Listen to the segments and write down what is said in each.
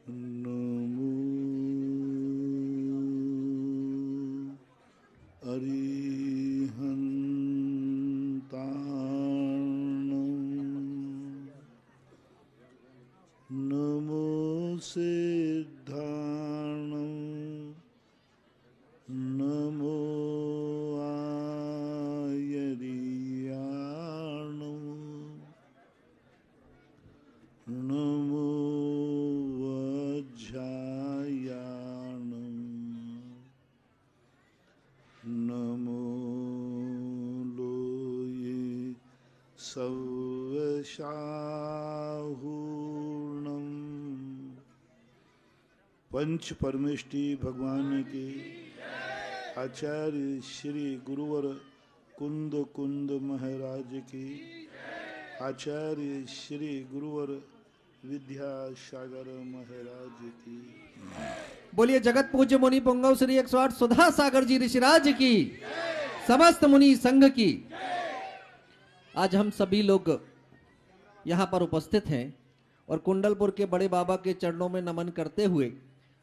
नमो अरिहन्ताणं नमो सिद्धाणं नमो आयर्याणं नमो वज्रायाणं नमो लोये सव्यसाहूर्णं। पंच परमेष्टि भगवान की आचार्य श्री गुरुवर कुंद कुंद महाराज की आचार्य श्री गुरुवर विद्यासागर महाराज की। बोलिए जगत पूज्य मुनि पुंगव श्री 108 सुधा सागर जी ऋषिराज की, समस्त मुनि संघ की। आज हम सभी लोग यहाँ पर उपस्थित हैं और कुंडलपुर के बड़े बाबा के चरणों में नमन करते हुए,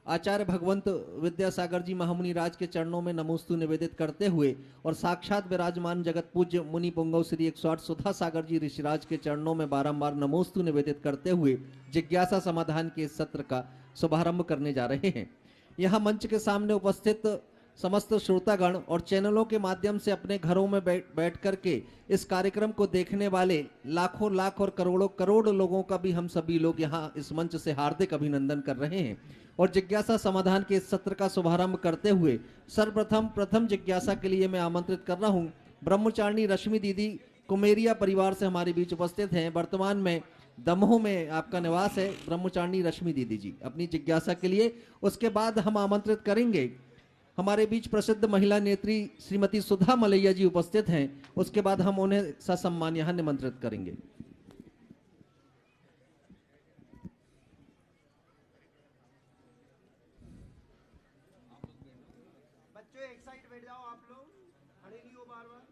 आचार्य भगवंत विद्यासागर जी महामुनि राज के चरणों में नमोस्तु निवेदित करते हुए और साक्षात विराजमान जगत पूज्य मुनि पुंगव श्री 108 सुधा सागर जी ऋषिराज के चरणों में बारंबार नमोस्तु निवेदित करते हुए जिज्ञासा समाधान के सत्र का शुभारंभ करने जा रहे हैं। यहाँ मंच के सामने उपस्थित समस्त श्रोतागण और चैनलों के माध्यम से अपने घरों में बैठ करके इस कार्यक्रम को देखने वाले लाखों लाख और करोड़ों करोड़ लोगों का भी हम सभी लोग यहाँ इस मंच से हार्दिक अभिनंदन कर रहे हैं। और जिज्ञासा समाधान के इस सत्र का शुभारंभ करते हुए सर्वप्रथम जिज्ञासा के लिए मैं आमंत्रित कर रहा हूँ ब्रह्मचारिणी रश्मि दीदी, कुमेरिया परिवार से हमारे बीच उपस्थित हैं। वर्तमान में दमोह में आपका निवास है। ब्रह्मचारिणी रश्मि दीदी जी अपनी जिज्ञासा के लिए। उसके बाद हम आमंत्रित करेंगे हमारे बीच प्रसिद्ध महिला नेत्री श्रीमती सुधा मलैया जी उपस्थित हैं। उसके बाद हम उन्हें ससम्मान यहाँ निमंत्रित करेंगे। बच्चों एक साइड बैठ जाओ, आप लोग खड़े नहीं हो बार बार।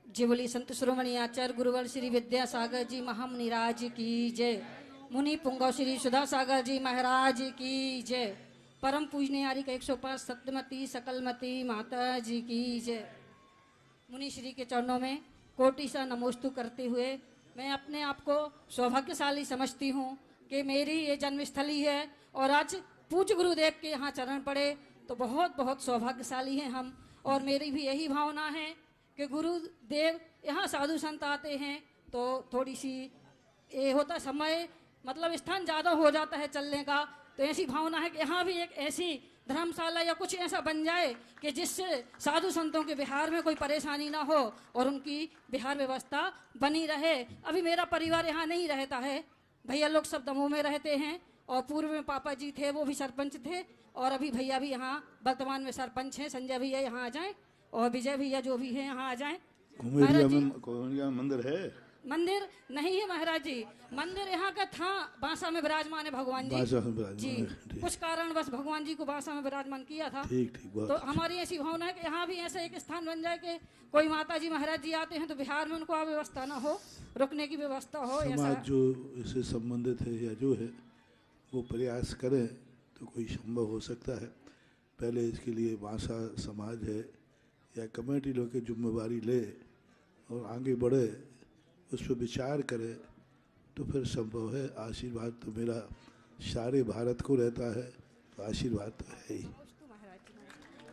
जी बोली संत शिरोमणि आचार्य गुरुवर श्री विद्यासागर जी महामुनि राज की जय। मुनि पुंगव श्री सुधा सागर जी महाराज की जय। परम पूजनीय आर्य का 105 सत्यमती सकलमती माता जी की जय। मुनि श्री के चरणों में कोटि सा नमोस्तु करते हुए मैं अपने आप को सौभाग्यशाली समझती हूँ कि मेरी ये जन्मस्थली है और आज पूज्य गुरुदेव के यहाँ चरण पड़े तो बहुत बहुत सौभाग्यशाली हैं हम। और मेरी भी यही भावना है कि गुरुदेव यहाँ साधु संत आते हैं तो थोड़ी सी ये होता समय मतलब स्थान ज़्यादा हो जाता है चलने का, तो ऐसी भावना है कि यहाँ भी एक ऐसी धर्मशाला या कुछ ऐसा बन जाए कि जिससे साधु संतों के विहार में कोई परेशानी ना हो और उनकी विहार व्यवस्था बनी रहे। अभी मेरा परिवार यहाँ नहीं रहता है, भैया लोग सब दमोह में रहते हैं और पूर्व में पापा जी थे वो भी सरपंच थे और अभी भैया भी यहाँ वर्तमान में सरपंच हैं। संजय भैया यहाँ आ जाएं और विजय भैया जो भी हैं यहाँ आ जाएं। कुमेरिया मंदिर है? मंदिर नहीं है महाराज जी, मंदिर यहाँ का था, बांसा में विराजमान है भगवान जी। जी कुछ कारण बस भगवान जी को बांसा में विराजमान किया था। ठीक तो हमारी ऐसी भावना है कि यहाँ भी ऐसा एक स्थान बन जाए कि कोई माता जी महाराज जी आते हैं तो बिहार में उनको व्यवस्था ना हो, रुकने की व्यवस्था हो। समाज जो इससे संबंधित है या जो है वो प्रयास करें तो कोई संभव हो सकता है। पहले इसके लिए बांसा समाज है या कमेटी लोग की जिम्मेवारी ले और आगे बढ़े, उस पर विचार करे तो फिर संभव है। आशीर्वाद तो मेरा सारे भारत को रहता है, तो आशीर्वाद तो है ही।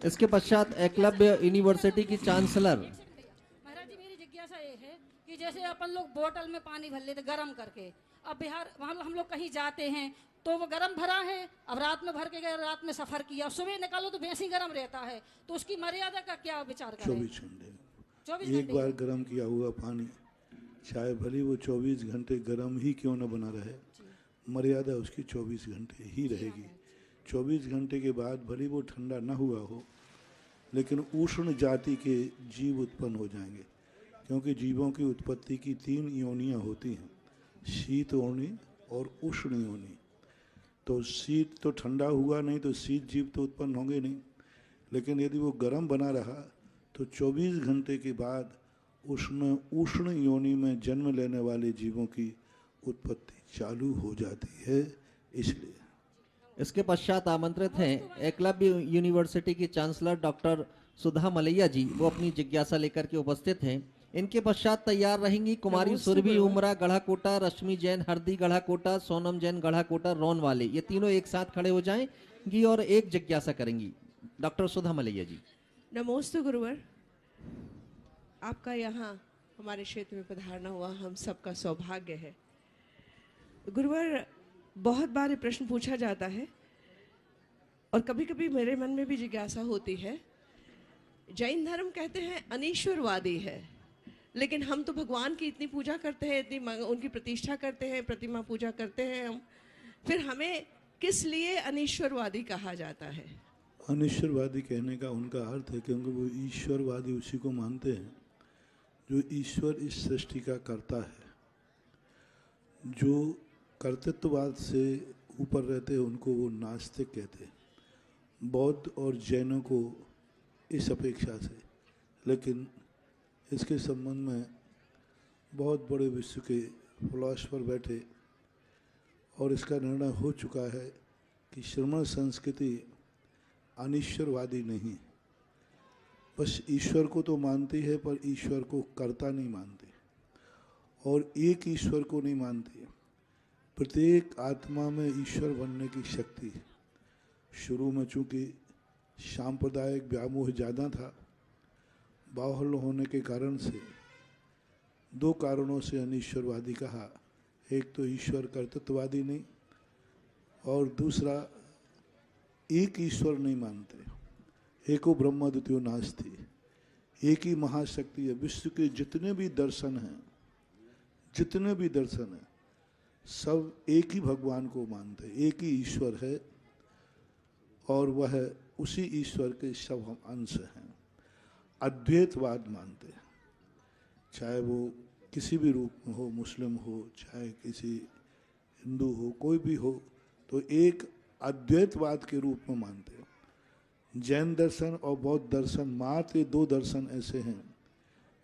इसके पश्चात एकलव्य यूनिवर्सिटी की चांसलर। महाराज जी मेरी जिज्ञासा ये है कि जैसे अपन लोग बोतल में पानी भर लेते गर्म करके, अब बिहार वहाँ हम लोग कहीं जाते हैं तो वो गर्म भरा है, अब रात में भर के गए, रात में सफर किया, सुबह निकालो तो वैसे ही गर्म रहता है, तो उसकी मर्यादा का क्या विचार करें? 24 घंटे एक बार गर्म किया हुआ पानी, चाहे भले वो 24 घंटे गर्म ही क्यों न बना रहे, मर्यादा उसकी 24 घंटे ही रहेगी। 24 घंटे के बाद भले वो ठंडा न हुआ हो, लेकिन उष्ण जाति के जीव उत्पन्न हो जाएंगे, क्योंकि जीवों की उत्पत्ति की 3 योनियाँ होती हैं, शीत योनि और उष्ण योनि। तो शीत तो ठंडा हुआ नहीं तो शीत जीव तो उत्पन्न होंगे नहीं, लेकिन यदि वो गर्म बना रहा तो 24 घंटे के बाद उष्ण उष्ण योनि में जन्म लेने वाले जीवों की उत्पत्ति चालू हो जाती है। इसलिए इसके पश्चात आमंत्रित हैं एकलव्य यूनिवर्सिटी की चांसलर डॉक्टर सुधा मलैया जी, वो अपनी जिज्ञासा लेकर के उपस्थित हैं। इनके पश्चात तैयार रहेंगी कुमारी सुरभि उमरा गढ़ाकोटा, रश्मि जैन हरदी गढ़ाकोटा, सोनम जैन गढ़ाकोटा रोन वाले, ये तीनों एक साथ खड़े हो जाएंगी और एक जिज्ञासा करेंगी। डॉक्टर सुधा मलैया जी। नमोस्तु गुरुवर, आपका यहाँ हमारे क्षेत्र में पधारना हुआ हम सबका सौभाग्य है। गुरुवर, बहुत बार ये प्रश्न पूछा जाता है और कभी कभी मेरे मन में भी जिज्ञासा होती है। जैन धर्म कहते हैं अनीश्वरवादी है, लेकिन हम तो भगवान की इतनी पूजा करते हैं, इतनी उनकी प्रतिष्ठा करते हैं, प्रतिमा पूजा करते हैं हम, फिर हमें किस लिए अनीश्वरवादी कहा जाता है? अनीश्वरवादी कहने का उनका अर्थ है क्योंकि वो ईश्वरवादी उसी को मानते हैं जो ईश्वर इस सृष्टि का कर्ता है। जो कर्तृत्ववाद से ऊपर रहते हैं उनको वो नास्तिक कहते हैं, बौद्ध और जैनों को इस अपेक्षा से। लेकिन इसके संबंध में बहुत बड़े विश्व के फिलॉसफर बैठे और इसका निर्णय हो चुका है कि श्रमण संस्कृति अनीश्वरवादी नहीं, बस ईश्वर को तो मानती है पर ईश्वर को कर्ता नहीं मानती और एक ईश्वर को नहीं मानती। प्रत्येक आत्मा में ईश्वर बनने की शक्ति है। शुरू में चूँकि सांप्रदायिक व्यामोह ज़्यादा था, बाहुल्य होने के कारण से दो कारणों से अनीश्वरवादी कहा। एक तो ईश्वर कर्तृत्ववादी नहीं और दूसरा एक ईश्वर नहीं मानते। एको ब्रह्म द्वितीयो नास्ति, एक ही महाशक्ति है। विश्व के जितने भी दर्शन हैं, जितने भी दर्शन हैं, सब एक ही भगवान को मानते हैं, एक ही ईश्वर है और वह उसी ईश्वर के सब हम अंश हैं। अद्वैतवाद मानते हैं, चाहे वो किसी भी रूप में हो, मुस्लिम हो चाहे किसी हिंदू हो, कोई भी हो, तो एक अद्वैतवाद के रूप में मानते हैं। जैन दर्शन और बौद्ध दर्शन मात्र दो दर्शन ऐसे हैं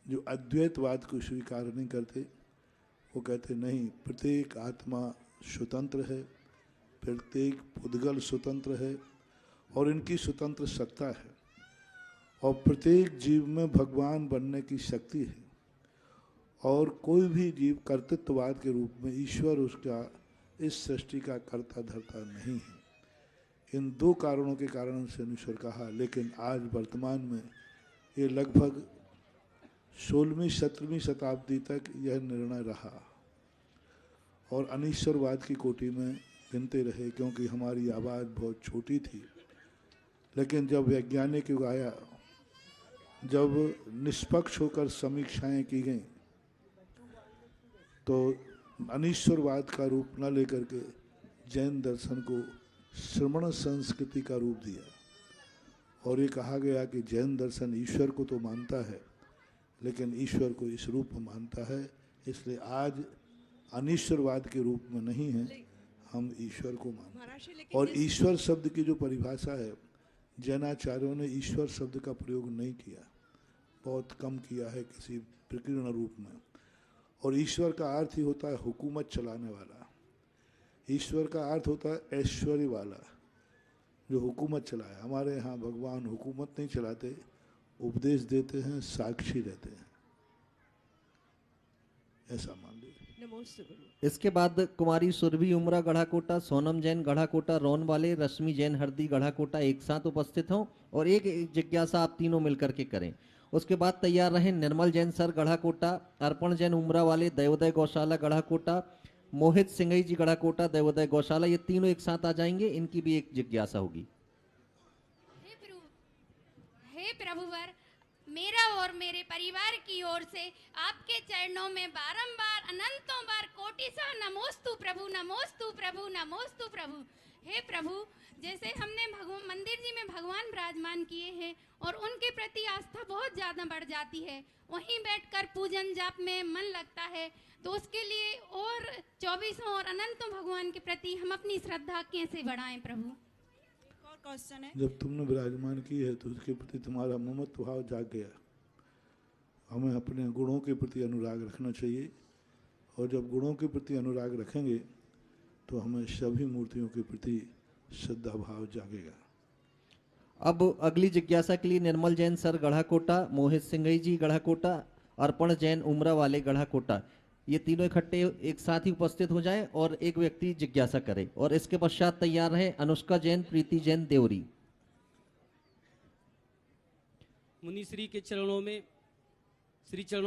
जो अद्वैतवाद को स्वीकार नहीं करते। वो कहते नहीं, प्रत्येक आत्मा स्वतंत्र है, प्रत्येक पुद्गल स्वतंत्र है और इनकी स्वतंत्र सत्ता है और प्रत्येक जीव में भगवान बनने की शक्ति है और कोई भी जीव कर्तृत्ववाद के रूप में ईश्वर उसका इस सृष्टि का कर्ता धर्ता नहीं है। इन दो कारणों के कारण से ईश्वर कहा। लेकिन आज वर्तमान में ये लगभग 16वीं 17वीं शताब्दी तक यह निर्णय रहा और अनीश्वरवाद की कोटि में गिनते रहे क्योंकि हमारी आवाज़ बहुत छोटी थी। लेकिन जब वैज्ञानिक युग आया, जब निष्पक्ष होकर समीक्षाएं की गईं, तो अनीश्वरवाद का रूप न लेकर के जैन दर्शन को श्रमण संस्कृति का रूप दिया और ये कहा गया कि जैन दर्शन ईश्वर को तो मानता है लेकिन ईश्वर को इस रूप में मानता है। इसलिए आज अनीश्वरवाद के रूप में नहीं है, हम ईश्वर को मानते हैं। और ईश्वर शब्द की जो परिभाषा है, जैनाचार्यों ने ईश्वर शब्द का प्रयोग नहीं किया, बहुत कम किया है किसी प्रकीर्ण रूप में। और ईश्वर का अर्थ ही होता है हुकूमत चलाने वाला। ईश्वर का अर्थ होता है ऐश्वर्य वाला जो हुकूमत चलाए। हमारे यहाँ भगवान हुकूमत नहीं चलाते, उपदेश देते हैं, साक्षी रहते हैं, ऐसा मान लीजिए। इसके बाद कुमारी सुरभि उमरा गढ़ाकोटा, सोनम जैन गढ़ाकोटा रोन वाले, रश्मि जैन हरदी गढ़ाकोटा एक साथ उपस्थित हों और एक जिज्ञासा आप तीनों मिलकर के करें। उसके बाद तैयार रहें निर्मल जैन सर गढ़ाकोटा, अर्पण जैन उमरा वाले, दैवोदय गौशाला गढ़ाकोटा, मोहित सिंघई जी गढ़ाकोटा, दैवोदय गौशाला, ये तीनों एक साथ आ जाएंगे। इनकी भी एक जिज्ञासा होगी। हे प्रभुवर, मेरा और मेरे परिवार की ओर से आपके चरणों में बारंबार अनंतों बार कोटिशः नमोस्तु प्रभु, नमोस्तु प्रभु, नमोस्तु प्रभु। हे प्रभु, जैसे हमने मंदिर जी में भगवान विराजमान किए हैं और उनके प्रति आस्था बहुत ज़्यादा बढ़ जाती है, वहीं बैठकर पूजन जाप में मन लगता है, तो उसके लिए और 24 और अनंतों भगवान के प्रति हम अपनी श्रद्धा कैसे बढ़ाएं प्रभु? और क्वेश्चन है, जब तुमने विराजमान की है तो उसके प्रति तुम्हारा ममत्व भाव जाग गया। हमें अपने गुणों के प्रति अनुराग रखना चाहिए, और जब गुणों के प्रति अनुराग रखेंगे तो हमें सभी मूर्तियों के प्रति श्रद्धा भाव जागेगा। अब अगली जिज्ञासा के लिए निर्मल जैन सर गढ़ाकोटा, मोहित सिंघई जी गढ़ाकोटा, अर्पण जैन उमरा वाले गढ़ाकोटा, ये तीनों इकट्ठे एक साथ ही उपस्थित हो जाएं और एक व्यक्ति जिज्ञासा करे, और इसके पश्चात तैयार रहे अनुष्का जैन, प्रीति जैन, देवरी। मुनि श्री के चरणों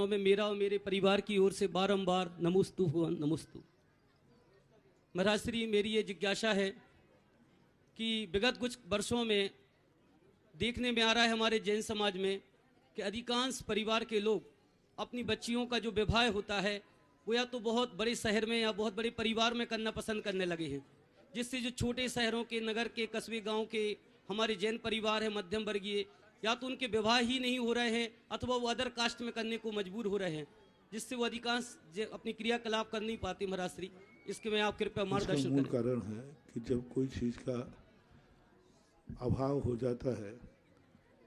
में मेरा और मेरे परिवार की ओर से बारंबार नमोस्तु हुआ नमोस्तु। महाराज श्री, मेरी ये जिज्ञासा है कि विगत कुछ वर्षों में देखने में आ रहा है हमारे जैन समाज में कि अधिकांश परिवार के लोग अपनी बच्चियों का जो विवाह होता है वो या तो बहुत बड़े शहर में या बहुत बड़े परिवार में करना पसंद करने लगे हैं, जिससे जो छोटे शहरों के, नगर के, कस्बे, गांव के हमारे जैन परिवार है मध्यम वर्गीय, या तो उनके विवाह ही नहीं हो रहे हैं अथवा वो अदर कास्ट में करने को मजबूर हो रहे हैं, जिससे वो अधिकांश अपनी क्रियाकलाप कर नहीं पाते। महाराज श्री, इसके में आप कृपया मार्गदर्शन करें। मूल कारण है कि जब कोई चीज़ का अभाव हो जाता है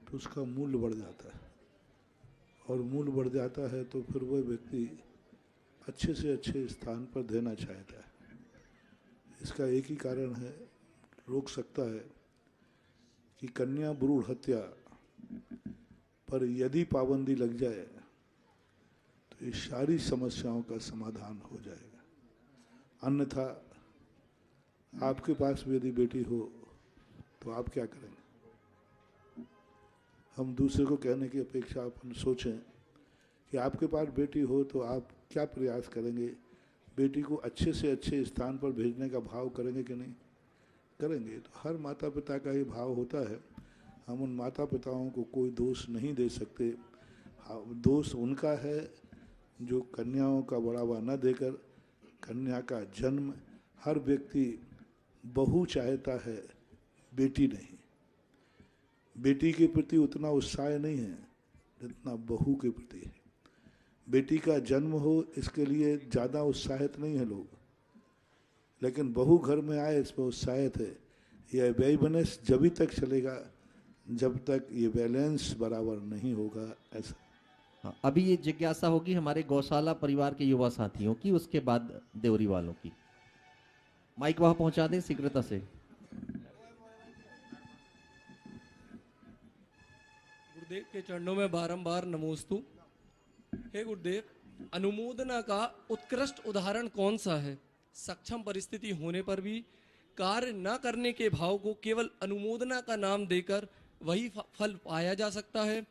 तो उसका मूल्य बढ़ जाता है, और मूल्य बढ़ जाता है तो फिर वह व्यक्ति अच्छे से अच्छे स्थान पर देना चाहता है। इसका एक ही कारण है, रोक सकता है कि कन्या भ्रूण हत्या पर यदि पाबंदी लग जाए तो ये सारी समस्याओं का समाधान हो जाएगा। अन्यथा आपके पास भी यदि बेटी हो तो आप क्या करेंगे? हम दूसरे को कहने की अपेक्षा अपन सोचें कि आपके पास बेटी हो तो आप क्या प्रयास करेंगे? बेटी को अच्छे से अच्छे स्थान पर भेजने का भाव करेंगे कि नहीं करेंगे? तो हर माता पिता का ये भाव होता है। हम उन माता पिताओं को कोई दोष नहीं दे सकते। दोष उनका है जो कन्याओं का बढ़ावा न देकर कन्या का जन्म, हर व्यक्ति बहू चाहता है, बेटी नहीं। बेटी के प्रति उतना उत्साह नहीं है जितना बहू के प्रति है। बेटी का जन्म हो इसके लिए ज़्यादा उत्साहित नहीं है लोग, लेकिन बहू घर में आए इस पर उत्साहित है। यह बैलेंस जब तक चलेगा जब तक ये बैलेंस बराबर नहीं होगा। ऐसा हाँ, अभी ये जिज्ञासा होगी हमारे गौशाला परिवार के युवा साथियों की, उसके बाद देवरी वालों की। माइक वहां पहुंचा दें शीघ्रता से। गुरुदेव के चरणों में बारंबार नमोस्तु। हे गुरुदेव, अनुमोदना का उत्कृष्ट उदाहरण कौन सा है? सक्षम परिस्थिति होने पर भी कार्य न करने के भाव को केवल अनुमोदना का नाम देकर वही फल पाया जा सकता है,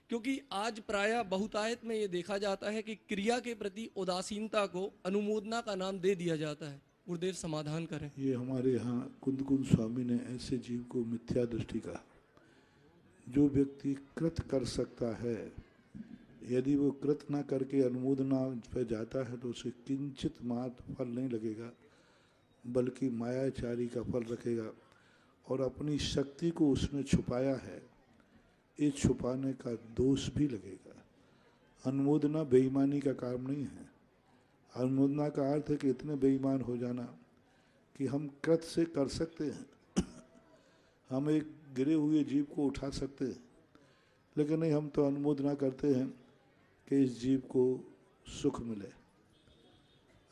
क्योंकि आज प्रायः बहुतायत में ये देखा जाता है कि क्रिया के प्रति उदासीनता को अनुमोदना का नाम दे दिया जाता है। गुरुदेव समाधान करें। ये हमारे यहाँ कुंद स्वामी ने ऐसे जीव को मिथ्या दृष्टि कहा। जो व्यक्ति कृत कर सकता है, यदि वो कृत ना करके अनुमोदना पे जाता है तो उसे किंचित मात्र फल नहीं लगेगा, बल्कि मायाचारी का फल रखेगा। और अपनी शक्ति को उसने छुपाया है, इस छुपाने का दोष भी लगेगा। अनुमोदना बेईमानी का काम नहीं है। अनुमोदना का अर्थ है कि इतने बेईमान हो जाना कि हम कृत से कर सकते हैं, हम एक गिरे हुए जीव को उठा सकते हैं, लेकिन नहीं, हम तो अनुमोदना करते हैं कि इस जीव को सुख मिले।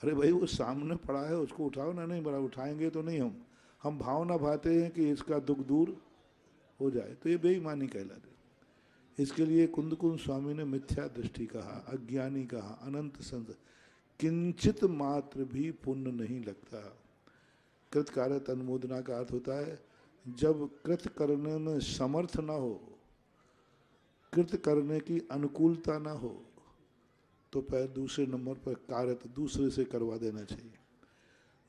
अरे भाई, वो सामने पड़ा है, उसको उठाओ ना। नहीं बड़ा उठाएंगे तो नहीं, हम भावना भाते हैं कि इसका दुख दूर हो जाए, तो ये बेईमानी कहलाती। इसके लिए कुंद स्वामी ने मिथ्या दृष्टि कहा, अज्ञानी कहा, अनंत संत, किंचित मात्र भी पुण्य नहीं लगता। कृत कारक अनुमोदना का अर्थ होता है जब कृत करने में समर्थ ना हो, कृत करने की अनुकूलता ना हो, तो पहले दूसरे नंबर पर कार्य दूसरे से करवा देना चाहिए।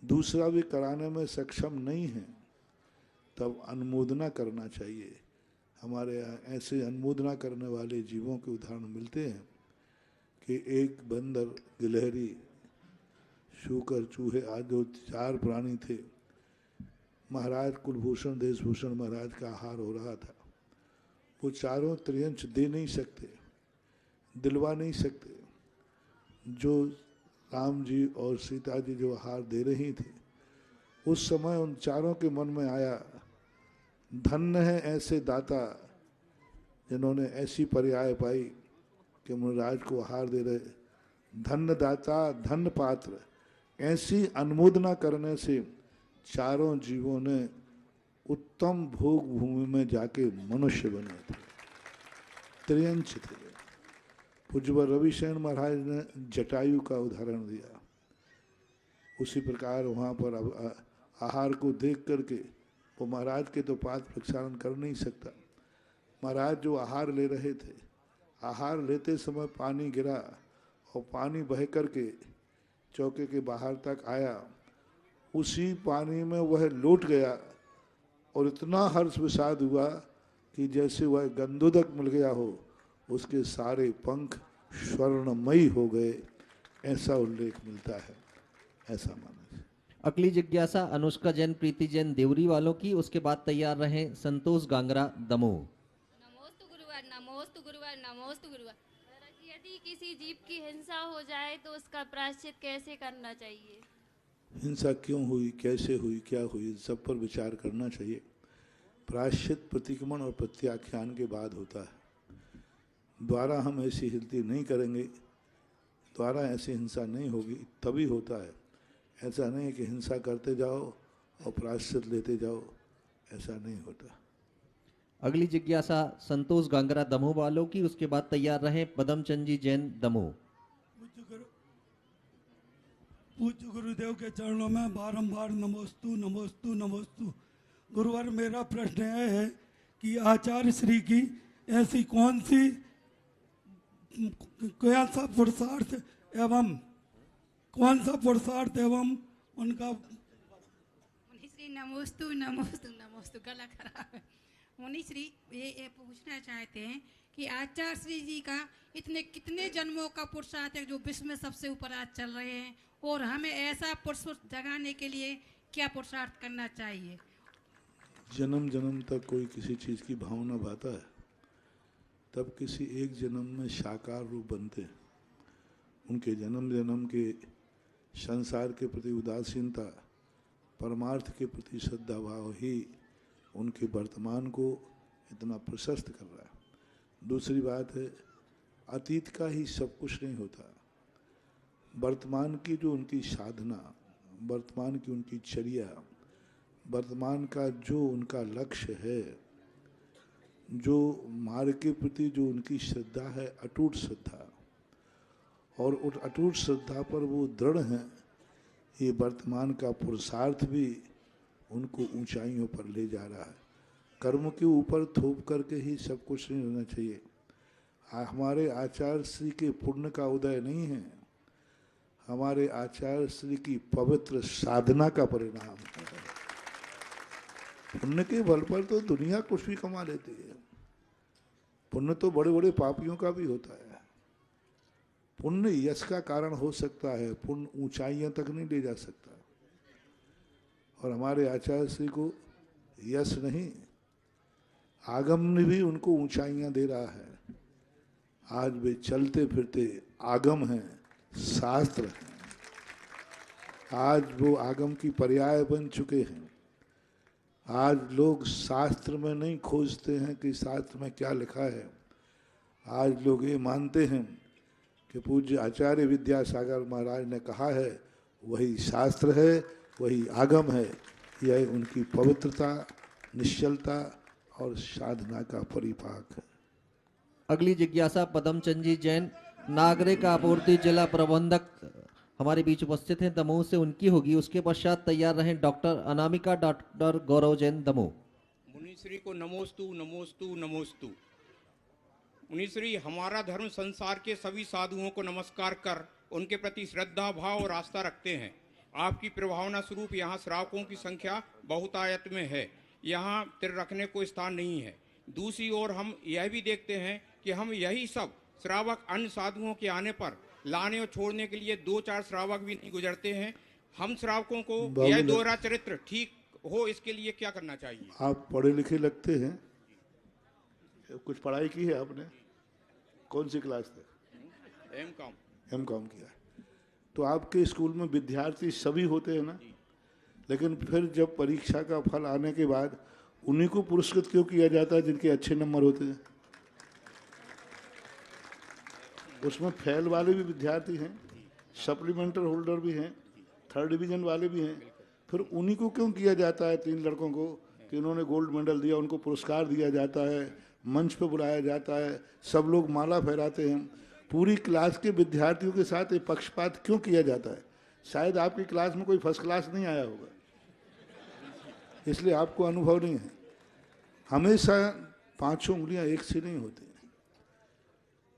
दूसरा भी कराने में सक्षम नहीं है तब अनुमोदना करना चाहिए। हमारे यहाँ ऐसे अनुमोदना करने वाले जीवों के उदाहरण मिलते हैं कि एक बंदर, गिलहरी, शूकर, चूहे आदि 4 प्राणी थे। महाराज कुलभूषण देशभूषण महाराज का आहार हो रहा था। वो चारों त्रियंश दे नहीं सकते, दिलवा नहीं सकते। जो राम जी और सीता जी जो आहार दे रही थी, उस समय उन चारों के मन में आया, धन्य है ऐसे दाता जिन्होंने ऐसी पर्याय पाई कि मुनिराज को आहार दे रहे। धन्य दाता धन्य पात्र, ऐसी अनुमोदना करने से चारों जीवों ने उत्तम भोग भूमि में जाके मनुष्य बने थे, त्रियंश थे। पूज्य रविशरण महाराज ने जटायु का उदाहरण दिया। उसी प्रकार वहाँ पर आहार को देख करके वो महाराज के तो पाद प्रक्षालन कर नहीं सकता। महाराज जो आहार ले रहे थे, आहार लेते समय पानी गिरा और पानी बह करके चौके के बाहर तक आया। उसी पानी में वह लौट गया और इतना हर्ष विषाद हुआ कि जैसे वह गंधोदक मिल गया हो, उसके सारे पंख स्वर्णमयी हो गए, ऐसा उल्लेख मिलता है, ऐसा माना। अगली जिज्ञासा अनुष्का जैन, प्रीति जैन देवरी वालों की। उसके बाद तैयार रहे संतोष गांगरा, दमोह। नमोस्तु गुरुवर, नमोस्तु गुरुवर, नमोस्तु गुरुवर। यदि किसी जीव की हिंसा हो जाए तो उसका प्रायश्चित कैसे करना चाहिए? हिंसा क्यों हुई, कैसे हुई, क्या हुई, सब पर विचार करना चाहिए। प्रायश्चित प्रतिक्रमण और प्रत्याख्यान के बाद होता है। द्वारा हम ऐसी हिलती नहीं करेंगे, द्वारा ऐसी हिंसा नहीं होगी, तभी होता है। ऐसा नहीं है कि हिंसा करते जाओ और प्रायश्चित लेते जाओ, ऐसा नहीं होता। अगली जिज्ञासा संतोष गांगरा, दमोह वालों की। उसके बाद तैयार रहे पदमचंद जी जैन, दमोह। पूज्य गुरुदेव के चरणों में बारंबार नमोस्तु नमोस्तु नमोस्तु। गुरुवर, मेरा प्रश्न यह है कि आचार्य श्री की ऐसी कौन सा पुरुषार्थ एवं उनका मुनि श्री नमोस्तु नमोस्तु नमोस्तु, गला खराब है। मुनि श्री ये पूछना चाहते हैं कि आचार्य श्री जी का इतने कितने जन्मों का पुरुषार्थ है जो विश्व में सबसे ऊपर आज चल रहे हैं, और हमें ऐसा पुरुष जगाने के लिए क्या पुरुषार्थ करना चाहिए? जन्म जन्म तक कोई किसी चीज़ की भावना भाता है, तब किसी एक जन्म में साकार रूप बनते हैं। उनके जन्म जन्म के संसार के प्रति उदासीनता, परमार्थ के प्रति श्रद्धा भाव ही उनके वर्तमान को इतना प्रशस्त कर रहा है। दूसरी बात है, अतीत का ही सब कुछ नहीं होता। वर्तमान की जो उनकी साधना, वर्तमान की उनकी चर्या, वर्तमान का जो उनका लक्ष्य है, जो मार्ग के प्रति जो उनकी श्रद्धा है, अटूट श्रद्धा, और उस अटूट श्रद्धा पर वो दृढ़ हैं, ये वर्तमान का पुरुषार्थ भी उनको ऊंचाइयों पर ले जा रहा है। कर्म के ऊपर थोप करके ही सब कुछ नहीं होना चाहिए। हमारे आचार्य श्री के पुण्य का उदय नहीं है, हमारे आचार्य श्री की पवित्र साधना का परिणाम है। पुण्य के बल पर तो दुनिया कुछ भी कमा लेती है। पुण्य तो बड़े बड़े पापियों का भी होता है। पुण्य यश का कारण हो सकता है, पुण्य ऊंचाइयों तक नहीं ले जा सकता। और हमारे आचार्य श्री को यश नहीं, आगम ने भी उनको ऊंचाइयां दे रहा है। आज वे चलते फिरते आगम हैं, शास्त्र हैं। आज वो आगम की पर्याय बन चुके हैं। आज लोग शास्त्र में नहीं खोजते हैं कि शास्त्र में क्या लिखा है। आज लोग ये मानते हैं कि पूज्य आचार्य विद्यासागर महाराज ने कहा है, वही शास्त्र है, वही आगम है। यह उनकी पवित्रता, निश्चलता और साधना का परिपाक है। अगली जिज्ञासा पदमचंद जी जैन, नागरिक आपूर्ति जिला प्रबंधक हमारे बीच उपस्थित हैं, दमोह से, उनकी होगी। उसके पश्चात तैयार रहे डॉक्टर अनामिका, डॉक्टर गौरव जैन, दमोह। मुनिश्री को नमोस्तु नमोस्तु नमोस्तु। मुनिश्री, हमारा धर्म संसार के सभी साधुओं को नमस्कार कर उनके प्रति श्रद्धा भाव और आस्था रखते हैं। आपकी प्रभावना स्वरूप यहाँ श्रावकों की संख्या बहुतायत में है। यहाँ तिर रखने को स्थान नहीं है। दूसरी ओर हम यह भी देखते हैं कि हम यही सब श्रावक अन्य साधुओं के आने पर लाने और छोड़ने के लिए 2-4 श्रावक भी नहीं गुजरते हैं। हम श्रावकों को यह दोहरा चरित्र ठीक हो, इसके लिए क्या करना चाहिए? आप पढ़े लिखे लगते हैं, कुछ पढ़ाई की है आपने? कौन सी क्लास तक? एम.कॉम किया है। तो आपके स्कूल में विद्यार्थी सभी होते हैं ना, लेकिन फिर जब परीक्षा का फल आने के बाद उन्हीं को पुरस्कृत क्यों किया जाता है जिनके अच्छे नंबर होते हैं? उसमें फेल वाले भी विद्यार्थी हैं, सप्लीमेंटर होल्डर भी हैं, थर्ड डिवीजन वाले भी हैं। फिर उन्हीं को क्यों किया जाता है 3 लड़कों को कि उन्होंने गोल्ड मेडल दिया, उनको पुरस्कार दिया जाता है, मंच पे बुलाया जाता है, सब लोग माला फहराते हैं। पूरी क्लास के विद्यार्थियों के साथ ये पक्षपात क्यों किया जाता है? शायद आपकी क्लास में कोई फर्स्ट क्लास नहीं आया होगा, इसलिए आपको अनुभव नहीं है। हमेशा 5 उंगलियां एक से नहीं होती,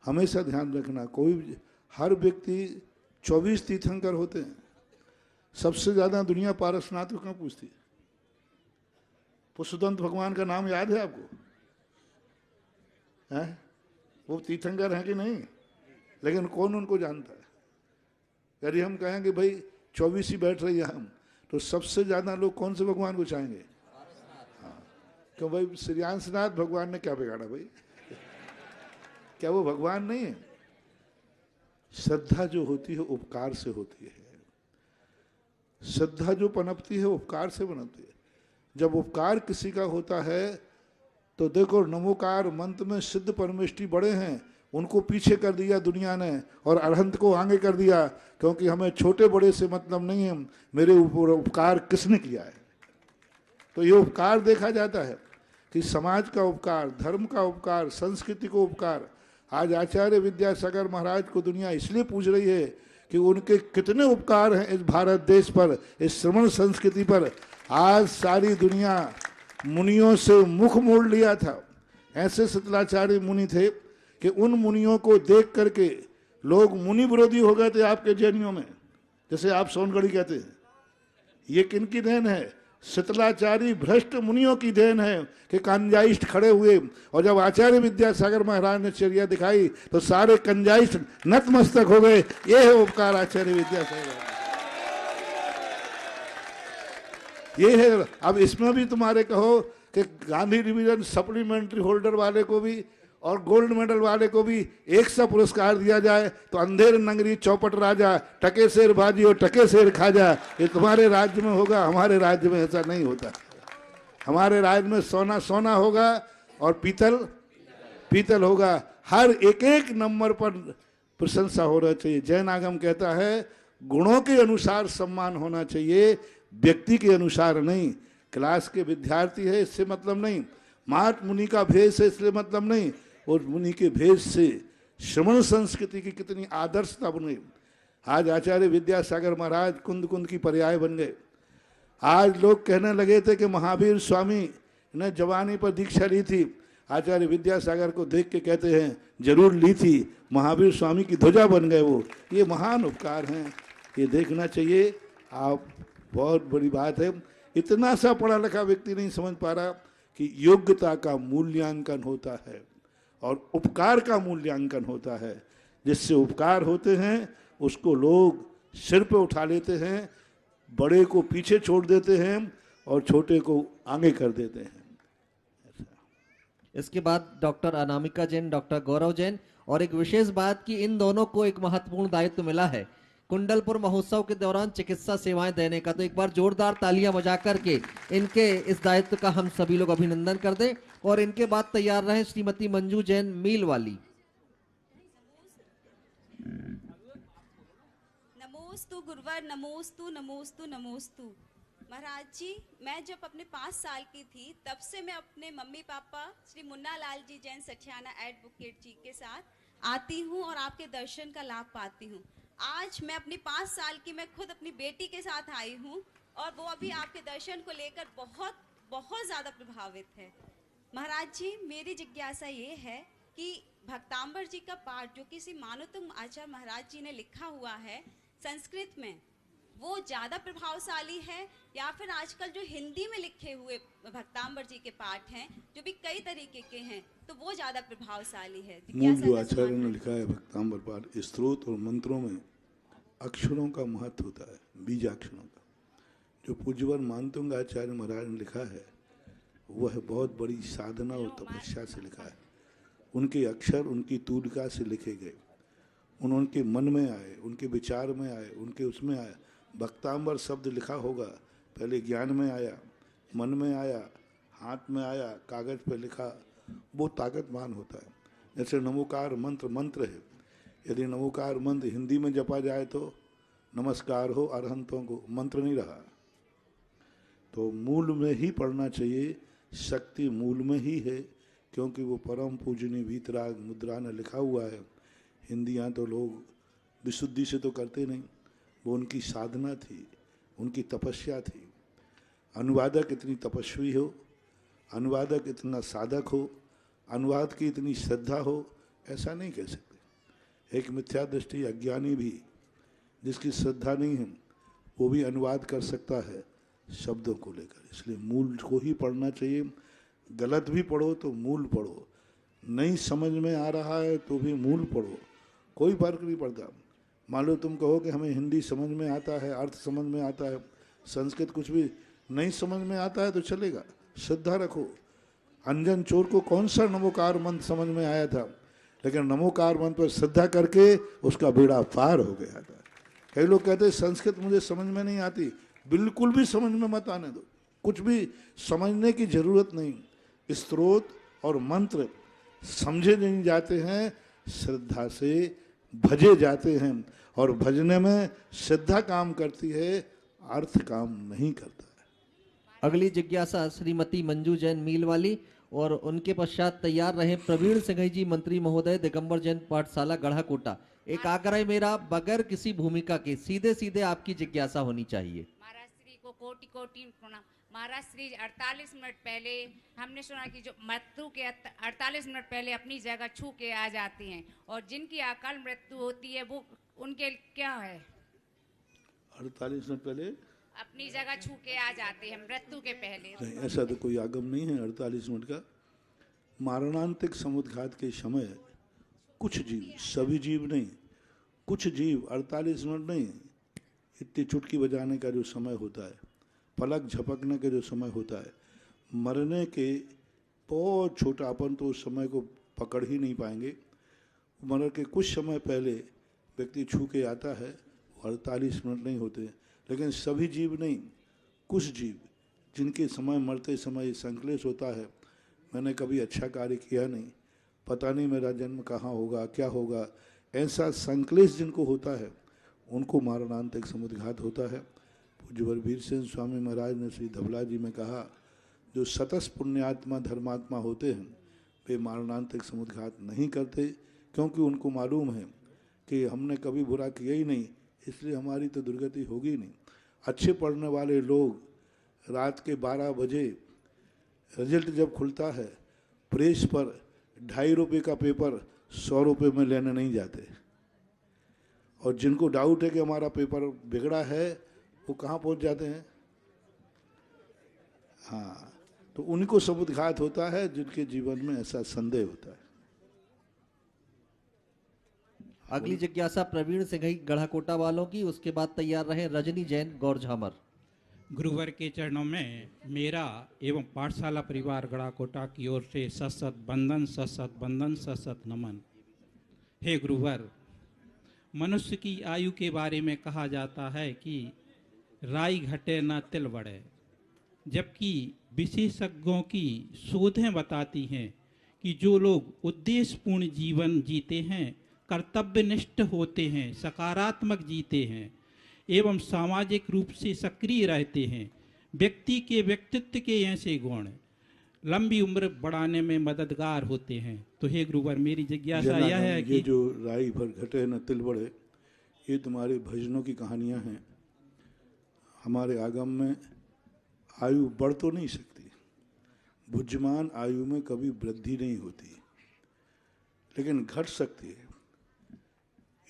हमेशा ध्यान रखना। कोई हर व्यक्ति 24 तीर्थंकर होते हैं। सबसे ज्यादा दुनिया पारसनाथ को क्यों पूछती है? पुष्पदंत भगवान का नाम याद है आपको? है वो तीर्थंकर हैं कि नहीं? लेकिन कौन उनको जानता है? यदि हम कहें कि भाई 24 ही बैठ रही है हम, तो सबसे ज्यादा लोग कौन से भगवान को चाहेंगे? हाँ, क्यों भाई श्रीयांशनाथ भगवान ने क्या बिगाड़ा भाई? क्या वो भगवान नहीं है? श्रद्धा जो होती है उपकार से होती है। श्रद्धा जो पनपती है उपकार से बनती है। जब उपकार किसी का होता है तो देखो, नमोकार मंत्र में सिद्ध परमेष्टि बड़े हैं, उनको पीछे कर दिया दुनिया ने और अरहंत को आगे कर दिया, क्योंकि हमें छोटे बड़े से मतलब नहीं है, मेरे ऊपर उपकार किसने किया है। तो ये उपकार देखा जाता है कि समाज का उपकार, धर्म का उपकार, संस्कृति को उपकार। आज आचार्य विद्यासागर महाराज को दुनिया इसलिए पूछ रही है कि उनके कितने उपकार हैं इस भारत देश पर, इस श्रमण संस्कृति पर। आज सारी दुनिया मुनियों से मुख मोड़ लिया था। ऐसे शीतलाचार्य मुनि थे कि उन मुनियों को देख करके लोग मुनि विरोधी हो गए थे आपके जैनियों में, जैसे आप सोनगढ़ी कहते हैं। ये किनकी देन है? शीतलाचार्य भ्रष्ट मुनियों की देन है कि कंजाइस्ट खड़े हुए, और जब आचार्य विद्यासागर महाराज ने चर्या दिखाई तो सारे कंजाइस्ट नतमस्तक हो गए। ये है उपकार आचार्य विद्यासागर, ये है। अब इसमें भी तुम्हारे कहो कि गांधी डिवीजन सप्लीमेंट्री होल्डर वाले को भी और गोल्ड मेडल वाले को भी एक सा पुरस्कार दिया जाए तो अंधेर नगरी चौपट राजा, टके शेर बाजी और टके शेर खाजा, ये तुम्हारे राज्य में होगा, हमारे राज्य में ऐसा नहीं होता। हमारे राज्य में सोना सोना होगा और पीतल पीतल होगा। हर एक नंबर पर प्रशंसा होना चाहिए। जैन आगम कहता है गुणों के अनुसार सम्मान होना चाहिए, व्यक्ति के अनुसार नहीं। क्लास के विद्यार्थी है इससे मतलब नहीं, महात्मा मुनि का भेष है इसलिए मतलब नहीं, और मुनि के भेष से श्रमण संस्कृति की कितनी आदर्शता बन गई। आज आचार्य विद्यासागर महाराज कुंद कुंद की पर्याय बन गए। आज लोग कहने लगे थे कि महावीर स्वामी ने जवानी पर दीक्षा ली थी, आचार्य विद्यासागर को देख के कहते हैं जरूर ली थी, महावीर स्वामी की ध्वजा बन गए वो। ये महान उपकार हैं, ये देखना चाहिए। आप बहुत बड़ी बात है, इतना सा पढ़ा लिखा व्यक्ति नहीं समझ पा रहा कि योग्यता का मूल्यांकन होता है और उपकार का मूल्यांकन होता है। जिससे उपकार होते हैं उसको लोग सिर पे उठा लेते हैं, बड़े को पीछे छोड़ देते हैं और छोटे को आगे कर देते हैं। इसके बाद डॉक्टर अनामिका जैन, डॉक्टर गौरव जैन, और एक विशेष बात कि इन दोनों को एक महत्वपूर्ण दायित्व मिला है कुंडलपुर महोत्सव के दौरान चिकित्सा सेवाएं देने का। तो एक बार जोरदार तालियां बजा करके इनके इस दायित्व का हम सभी लोग अभिनंदन कर दें। और इनके बाद तैयार रहे श्रीमती मंजू जैन मील वाली। नमोस्तु गुरुवर, नमोस्तु नमोस्तु नमोस्तु। महाराज जी, मैं जब अपने 5 साल की थी तब से मैं अपने mummy papa Shri Munna Lal ji Jain सठियाना advocate जी के साथ आती हूँ और आपके दर्शन का लाभ पाती हूँ। आज मैं अपनी 5 साल की मैं खुद अपनी बेटी के साथ आई हूँ और वो अभी आपके दर्शन को लेकर बहुत बहुत ज़्यादा प्रभावित है। महाराज जी, मेरी जिज्ञासा ये है कि भक्तांबर जी का पाठ जो किसी मानवतम आचार्य महाराज जी ने लिखा हुआ है संस्कृत में, वो ज़्यादा प्रभावशाली है या फिर आजकल जो हिंदी में लिखे हुए भक्तांबर जी के पाठ हैं जो भी कई तरीके के हैं, तो वो ज़्यादा प्रभावशाली है? मूल जो आचार्य ने लिखा है भक्तांबर पाठ, स्त्रोत और मंत्रों में अक्षरों का महत्व होता है, बीजाक्षरों का। जो पूज्यवर मानतुंग आचार्य महाराज ने लिखा है वह बहुत बड़ी साधना और तपस्या से लिखा है। उनके अक्षर उनकी तूलिका से लिखे गए, उनके मन में आए, उनके विचार में आए, उनके उसमें आया। भक्तांबर शब्द लिखा होगा, पहले ज्ञान में आया, मन में आया, हाथ में आया, कागज पे लिखा, वो ताकतवान होता है। जैसे नमोकार मंत्र मंत्र है, यदि नमोकार मंत्र हिंदी में जपा जाए तो नमस्कार हो अरहंतों को, मंत्र नहीं रहा। तो मूल में ही पढ़ना चाहिए, शक्ति मूल में ही है, क्योंकि वो परम पूजनीय वीतराग मुद्रा ने लिखा हुआ है। हिंदियाँ तो लोग विशुद्धि से तो करते नहीं, वो उनकी साधना थी, उनकी तपस्या थी। अनुवादक इतनी तपस्वी हो, अनुवादक इतना साधक हो, अनुवाद की इतनी श्रद्धा हो, ऐसा नहीं कह सकते। एक मिथ्या दृष्टि अज्ञानी भी, जिसकी श्रद्धा नहीं है, वो भी अनुवाद कर सकता है शब्दों को लेकर। इसलिए मूल को ही पढ़ना चाहिए। गलत भी पढ़ो तो मूल पढ़ो, नहीं समझ में आ रहा है तो भी मूल पढ़ो, कोई फर्क नहीं पड़ता। मान लो तुम कहो कि हमें हिंदी समझ में आता है, अर्थ समझ में आता है, संस्कृत कुछ भी नहीं समझ में आता है तो चलेगा, श्रद्धा रखो। अंजन चोर को कौन सा नमोकार मंत्र समझ में आया था, लेकिन नमोकार मंत्र पर श्रद्धा करके उसका बेड़ा पार हो गया था। कई लोग कहते हैं संस्कृत मुझे समझ में नहीं आती, बिल्कुल भी समझ में मत आने दो, कुछ भी समझने की जरूरत नहीं। स्त्रोत और मंत्र समझे नहीं जाते हैं, श्रद्धा से भजे जाते हैं, और भजने में श्रद्धा काम करती है, अर्थ काम नहीं करता है। अगली जिज्ञासा श्रीमती मंजू जैन मील वाली, और उनके पश्चात तैयार रहे प्रवीण सिंह जी मंत्री महोदय, दिगंबर जैन पाठशाला गढ़ाकोटा। एक आग्रह मेरा, बगैर किसी भूमिका के सीधे सीधे आपकी जिज्ञासा होनी चाहिए। महाराज श्री को कोटि कोटि प्रणाम। महाराज श्री 48 मिनट पहले हमने सुना कि जो मृत्यु के 48 मिनट पहले अपनी जगह छू के आ जाते हैं, और जिनकी अकाल मृत्यु होती है वो उनके क्या है? 48 मिनट पहले अपनी जगह छू के आ जाते हैं मृत्यु के पहले। नहीं, ऐसा तो कोई आगम नहीं है 48 मिनट का। मारणांतिक समुद्घात के समय कुछ जीव, सभी जीव नहीं, कुछ जीव 48 मिनट नहीं, इतनी चुटकी बजाने का जो समय होता है, पलक झपकने का जो समय होता है, मरने के बहुत छोटा, अपन तो उस समय को पकड़ ही नहीं पाएंगे। मरने के कुछ समय पहले व्यक्ति छू के आता है, 48 मिनट नहीं होते। लेकिन सभी जीव नहीं, कुछ जीव जिनके समय मरते समय संक्लेश होता है, मैंने कभी अच्छा कार्य किया नहीं, पता नहीं मेरा जन्म कहाँ होगा, क्या होगा, ऐसा संक्लेश जिनको होता है उनको मारणांतिक समुद्घात होता है। पूज्यवर वीर सिंह स्वामी महाराज ने श्री धवला जी में कहा, जो सतस पुण्यात्मा धर्मात्मा होते हैं वे मारणांतिक समुद्घात नहीं करते, क्योंकि उनको मालूम है कि हमने कभी बुरा किया ही नहीं, इसलिए हमारी तो दुर्गति होगी नहीं। अच्छे पढ़ने वाले लोग रात के 12 बजे रिजल्ट जब खुलता है, प्रेस पर 2.5 रुपये का पेपर 100 रुपये में लेने नहीं जाते, और जिनको डाउट है कि हमारा पेपर बिगड़ा है वो कहाँ पहुँच जाते हैं? हाँ, तो उनको समुद्घात होता है जिनके जीवन में ऐसा संदेह होता है। अगली जिज्ञासा प्रवीण सिंह गढ़ाकोटा वालों की, उसके बाद तैयार रहे रजनी जैन गौरझामर। गुरुवर के चरणों में मेरा एवं पाठशाला परिवार गढ़ाकोटा की ओर से सत बंदन, सत बंदन, सत नमन। हे गुरुवर, मनुष्य की आयु के बारे में कहा जाता है कि राई घटे न तिल बढ़े, जबकि विशेषज्ञों की शोधें बताती हैं कि जो लोग उद्देश्यपूर्ण जीवन जीते हैं, कर्तव्यनिष्ठ होते हैं, सकारात्मक जीते हैं एवं सामाजिक रूप से सक्रिय रहते हैं, व्यक्ति के व्यक्तित्व के ऐसे गुण लंबी उम्र बढ़ाने में मददगार होते हैं। तो हे गुरुवर, मेरी जिज्ञासा यह है कि ये जो राई भर घटे न तिल बढ़े, ये तुम्हारे भजनों की कहानियां हैं। हमारे आगम में आयु बढ़ तो नहीं सकती, बुद्धिमान आयु में कभी वृद्धि नहीं होती, लेकिन घट सकती है।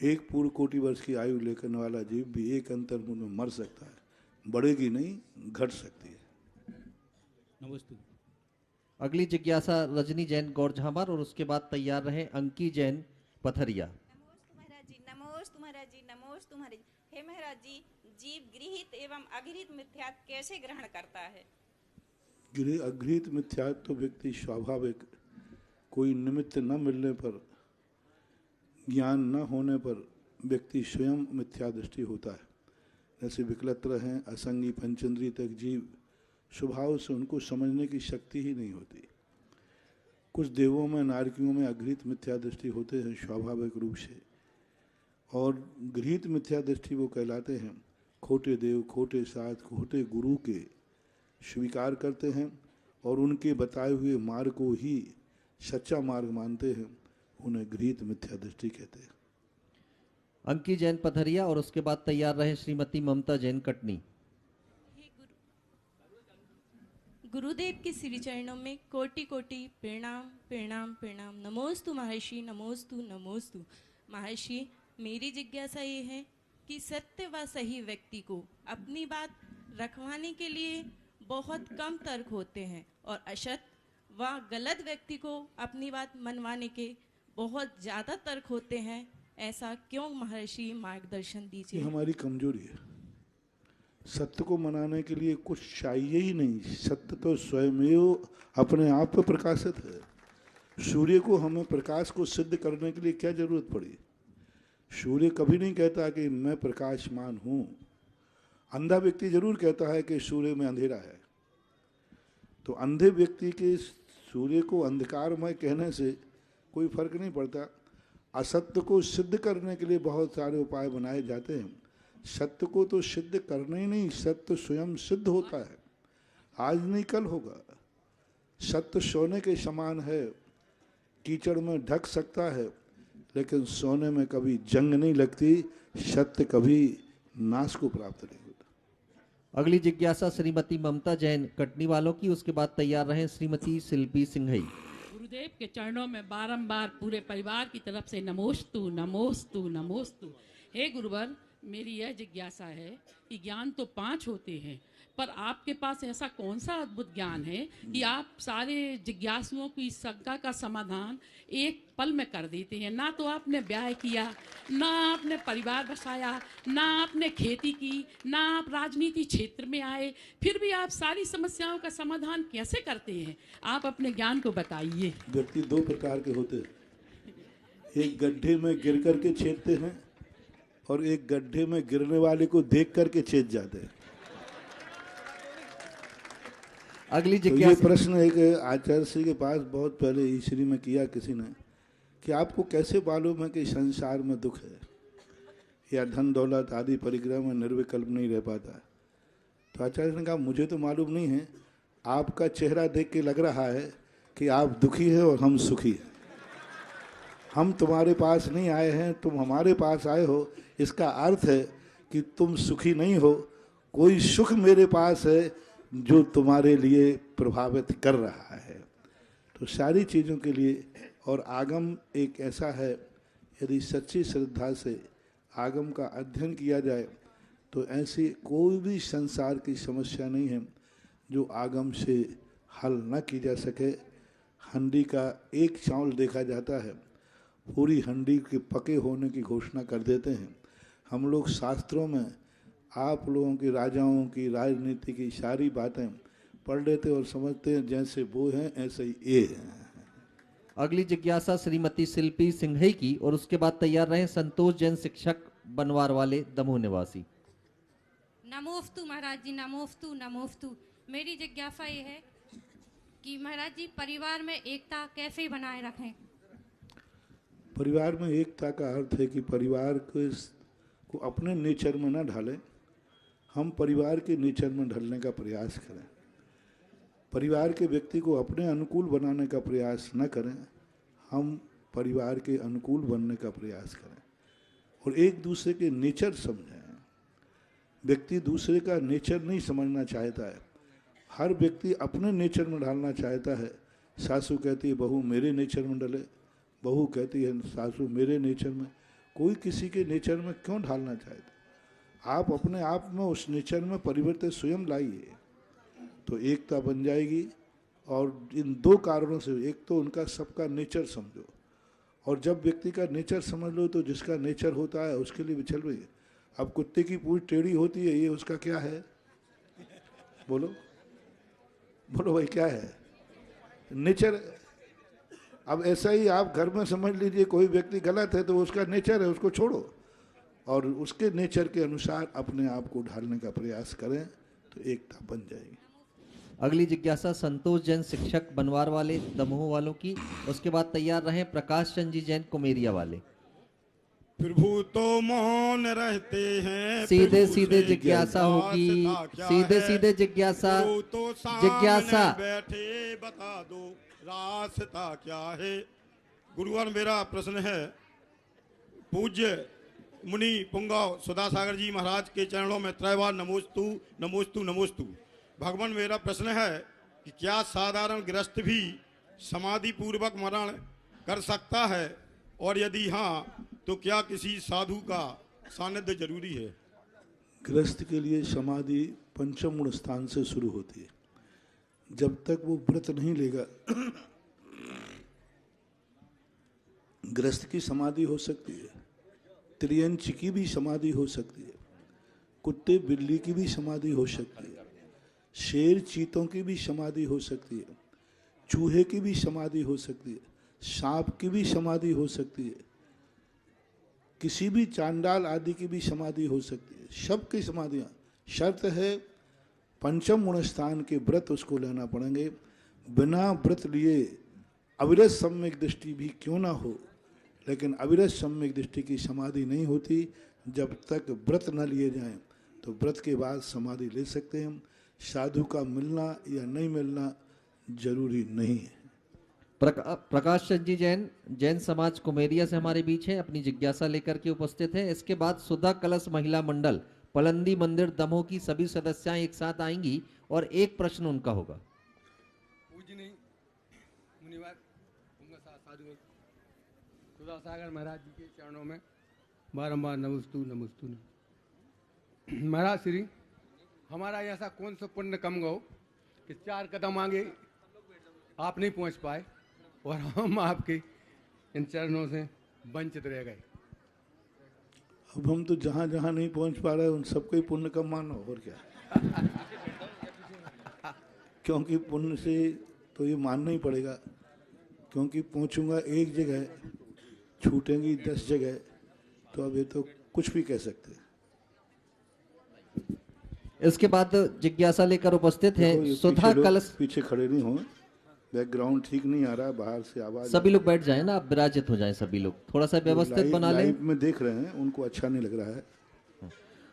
एक पूर्ण कोटि वर्ष की आयु लेकर वाला जीव भी एक अंतर्मुन में मर सकता है, बढ़ेगी नहीं, घट सकती है। नमस्ते। अगली जिज्ञासा रजनी जैन गौरझामर, और उसके बाद तैयार रहे अंकी जैन पथरिया। महाराज जी, नमोस्तु महाराज जी, नमोस्तु महाराज जी। हे महाराज जी, जीव गृहीत एवं अगृहीत मिथ्यात्व कैसे ग्रहण करता है? अगृहीत मिथ्यात्व तो व्यक्ति स्वाभाविक, कोई निमित्त न मिलने पर, ज्ञान न होने पर व्यक्ति स्वयं मिथ्या दृष्टि होता है। जैसे विकलत्र हैं, असंगी पंचेंद्रिय तक जीव, स्वभाव से उनको समझने की शक्ति ही नहीं होती। कुछ देवों में, नारकियों में अगृहीत मिथ्या दृष्टि होते हैं स्वाभाविक रूप से, और गृहीत मिथ्या दृष्टि वो कहलाते हैं, खोटे देव, खोटे साथ, खोटे गुरु के स्वीकार करते हैं और उनके बताए हुए मार्ग को ही सच्चा मार्ग मानते हैं, उन्हें गृहीत मिथ्या दृष्टि कहते हैं। अंकी जैन पथरिया और उसके बाद तैयार रहे श्रीमती ममता जैन कटनी। गुरुदेव के श्री चरणों में कोटि कोटि प्रणाम प्रणाम प्रणाम। नमोस्तु महर्षि, नमोस्तु नमोस्तु। महर्षि, मेरी जिज्ञासा ये है कि सत्य व सही व्यक्ति को अपनी बात रखवाने के लिए बहुत कम तर्क होते हैं और असत व गलत व्यक्ति को अपनी बात मनवाने के बहुत ज़्यादा तर्क होते हैं। ऐसा क्यों महर्षि, मार्गदर्शन दीजिए। ये हमारी कमजोरी है। सत्य को मनाने के लिए कुछ चाहिए ही नहीं, सत्य तो स्वयं अपने आप पर प्रकाशित है। सूर्य को हमें प्रकाश को सिद्ध करने के लिए क्या जरूरत पड़ी? सूर्य कभी नहीं कहता कि मैं प्रकाशमान हूँ। अंधा व्यक्ति जरूर कहता है कि सूर्य में अंधेरा है। तो अंधे व्यक्ति के सूर्य को अंधकारमय कहने से कोई फर्क नहीं पड़ता। असत्य को सिद्ध करने के लिए बहुत सारे उपाय बनाए जाते हैं। सत्य को तो सिद्ध करना ही नहीं, सत्य स्वयं सिद्ध होता है। आज नहीं कल होगा। सत्य सोने के समान है, कीचड़ में ढक सकता है, लेकिन सोने में कभी जंग नहीं लगती। सत्य कभी नाश को प्राप्त नहीं होता। अगली जिज्ञासा श्रीमती ममता जैन कटनी वालों की, उसके बाद तैयार रहे श्रीमती शिल्पी सिंघई। गुरुदेव के चरणों में बारंबार पूरे परिवार की तरफ से नमोस्तु नमोस्तु नमोस्तु। हे गुरुवर, मेरी यह जिज्ञासा है कि ज्ञान तो 5 होते हैं, पर आपके पास ऐसा कौन सा अद्भुत ज्ञान है कि आप सारे जिज्ञासुओं की शंका का समाधान एक पल में कर देते हैं। ना तो आपने ब्याह किया, ना आपने परिवार बसाया, ना आपने खेती की, ना आप राजनीति क्षेत्र में आए, फिर भी आप सारी समस्याओं का समाधान कैसे करते हैं? आप अपने ज्ञान को बताइए। व्यक्ति 2 प्रकार के होते हैं। एक गड्ढे में गिर करके छेदते हैं और एक गड्ढे में गिरने वाले को देख करके छेद जाते हैं। अगली तो ये प्रश्न एक आचार्य श्री के पास बहुत पहले ईश्वरी में किया किसी ने कि आपको कैसे मालूम है कि संसार में दुख है या धन दौलत आदि परिग्रह में निर्विकल्प नहीं रह पाता है? तो आचार्य ने कहा मुझे तो मालूम नहीं है, आपका चेहरा देख के लग रहा है कि आप दुखी है और हम सुखी हैं। हम तुम्हारे पास नहीं आए हैं, तुम हमारे पास आए हो। इसका अर्थ है कि तुम सुखी नहीं हो। कोई सुख मेरे पास है जो तुम्हारे लिए प्रभावित कर रहा है। तो सारी चीज़ों के लिए, और आगम एक ऐसा है, यदि सच्ची श्रद्धा से आगम का अध्ययन किया जाए तो ऐसी कोई भी संसार की समस्या नहीं है जो आगम से हल न की जा सके। हंडी का एक चावल देखा जाता है, पूरी हंडी के पके होने की घोषणा कर देते हैं। हम लोग शास्त्रों में आप लोगों की, राजाओं की, राजनीति की सारी बातें पढ़ लेते और समझते हैं जैसे वो हैं ऐसे ही ये हैं। अगली जिज्ञासा श्रीमती शिल्पी सिंघई की, और उसके बाद तैयार रहे संतोष जैन शिक्षक बनवार वाले दमोह निवासी। नमोस्तु महाराज जी, नमोस्तु नमोस्तु। मेरी जिज्ञासा ये है कि महाराज जी परिवार में एकता कैसे बनाए रखें? परिवार में एकता का अर्थ है कि परिवार को अपने नेचर में ना ढालें, हम परिवार के नेचर में ढलने का प्रयास करें। परिवार के व्यक्ति को अपने अनुकूल बनाने का प्रयास न करें, हम परिवार के अनुकूल बनने का प्रयास करें और एक दूसरे के नेचर समझें। व्यक्ति दूसरे का नेचर नहीं समझना चाहता है, हर व्यक्ति अपने नेचर में ढालना चाहता है। सासू कहती है बहू मेरे नेचर में डले, बहू कहती है सासू मेरे नेचर में। कोई किसी के नेचर में क्यों ढालना चाहता? आप अपने आप में उस नेचर में परिवर्तन स्वयं लाइए तो एकता बन जाएगी। और इन 2 कारणों से, एक तो उनका सबका नेचर समझो, और जब व्यक्ति का नेचर समझ लो तो जिसका नेचर होता है उसके लिए विचल रही है। अब कुत्ते की पूंछ टेढ़ी होती है, ये उसका क्या है? बोलो बोलो भाई, क्या है? नेचर। अब ऐसा ही आप घर में समझ लीजिए कोई व्यक्ति गलत है तो उसका नेचर है, उसको छोड़ो और उसके नेचर के अनुसार अपने आप को ढालने का प्रयास करें तो एकता बन जाएगी। अगली जिज्ञासा संतोष जैन शिक्षक बनवार वाले दमोह वालों की, उसके बाद तैयार रहे प्रकाश चंद जी जैन कुमेरिया वाले। प्रभु तो मौन रहते हैं, सीधे प्रभु सीधे से जिज्ञासा होगी, रास्ता क्या सीधे है? सीधे जिज्ञासा, प्रभु तो सामने जिज्ञासा। बैठे बता दो रास्ता क्या है। गुरुवर मेरा प्रश्न है, पूज्य मुनि पुंगाव सुधा सागर जी महाराज के चरणों में त्रैवार नमोस्तु नमोस्तु नमोस्तु। भगवान मेरा प्रश्न है कि क्या साधारण गृहस्थ भी समाधि पूर्वक मरण कर सकता है, और यदि हाँ तो क्या किसी साधु का सानिध्य जरूरी है? गृहस्थ के लिए समाधि पंचम गुण स्थान से शुरू होती है। जब तक वो व्रत नहीं लेगा गृहस्थ की समाधि हो सकती है, त्रियंच की भी समाधि हो सकती है, कुत्ते बिल्ली की भी समाधि हो सकती है, शेर चीतों की भी समाधि हो सकती है, चूहे की भी समाधि हो सकती है, सांप की भी समाधि हो सकती है, किसी भी चांडाल आदि की भी समाधि हो सकती है। सबकी समाधियां, शर्त है पंचम गुण स्थान के व्रत उसको लेना पड़ेंगे। बिना व्रत लिए अविरत सम्यक दृष्टि भी क्यों ना हो, लेकिन अविरत सम्यक दृष्टि की समाधि नहीं होती जब तक व्रत न लिए जाएं। तो व्रत के बाद समाधि ले सकते हैं। साधु का मिलना या नहीं मिलना जरूरी नहीं है। प्रकाश चंद जी जैन, जैन समाज कुमेरिया से हमारे बीच है, अपनी जिज्ञासा लेकर के उपस्थित है। इसके बाद सुधा कलश महिला मंडल पलंदी मंदिर दमोह की सभी सदस्याएं एक साथ आएंगी और एक प्रश्न उनका होगा। पूजनीय मुनिवर साधु सुधा सागर महाराज जी के चरणों में बारंबार नमस्तु नमस्तु। महाराज श्री, हमारा ऐसा कौन सा पुण्य कम गो कि 4 कदम आगे आप नहीं पहुंच पाए और हम आपके इन चरणों से वंचित रह गए। अब हम तो जहाँ जहाँ नहीं पहुँच पा रहे उन सबको ही पुण्य कम मानो, और क्या। क्योंकि पुण्य से तो ये मानना ही पड़ेगा, क्योंकि पहुँचूंगा एक जगह, छूटेंगी 10 जगह, तो अब ये तो कुछ भी कह सकते हैं। इसके बाद जिज्ञासा लेकर उपस्थित है सुधा कलश। पीछे खड़े नहीं हो, बैकग्राउंड ठीक नहीं आ रहा, बाहर से आवाज। सभी लोग बैठ जाएं ना, आप विराजित हो जाएं सभी लोग, थोड़ा सा व्यवस्थित बना लें। लाइव में देख रहे हैं, उनको अच्छा नहीं लग रहा है।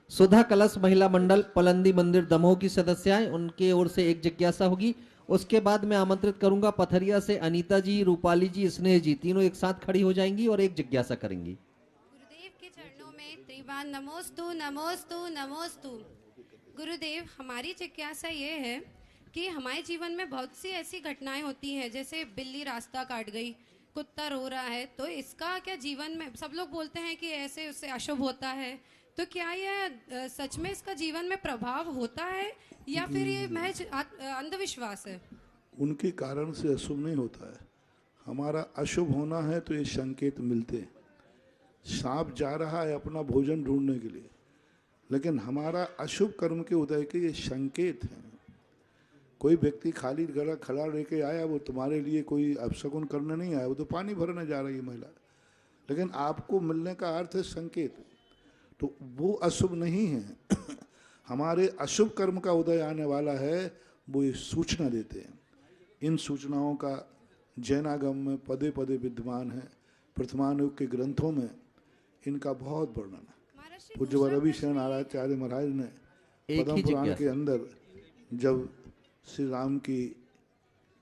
सुधा कलश महिला मंडल पलंदी मंदिर दमोह की सदस्याएं, उनके ओर से एक जिज्ञासा होगी। उसके बाद मैं आमंत्रित करूंगा पथरिया से अनीता जी, रूपाली जी, स्नेह जी, तीनों एक साथ खड़ी हो जाएंगी और एक जिज्ञासा करेंगी। गुरुदेव के चरणों में त्रिवार नमोस्तु नमोस्तु नमोस्तु। गुरुदेव, हमारी जिज्ञासा ये है कि हमारे जीवन में बहुत सी ऐसी घटनाएं होती हैं, जैसे बिल्ली रास्ता काट गई, कुत्ता रो रहा है, तो इसका क्या जीवन में, सब लोग बोलते हैं कि ऐसे उससे अशुभ होता है, तो क्या यह सच में इसका जीवन में प्रभाव होता है या फिर ये महज अंधविश्वास है? उनके कारण से अशुभ नहीं होता है। हमारा अशुभ होना है तो ये संकेत मिलते हैं। सांप जा रहा है अपना भोजन ढूंढने के लिए, लेकिन हमारा अशुभ कर्म के उदय के ये संकेत हैं। कोई व्यक्ति खाली गला खड़ा लेके आया, वो तुम्हारे लिए कोई अपशकुन करने नहीं आया, वो तो पानी भरने जा रही है महिला, लेकिन आपको मिलने का अर्थ है संकेत, तो वो अशुभ नहीं है। हमारे अशुभ कर्म का उदय आने वाला है, वो ये सूचना देते हैं। इन सूचनाओं का जैनागम में पदे पदे विद्यमान है, प्रथमानुग के ग्रंथों में इनका बहुत वर्णन है। पूज्य रवि शरण आचार्य महाराज ने पद्म पुराण के अंदर जब श्री राम की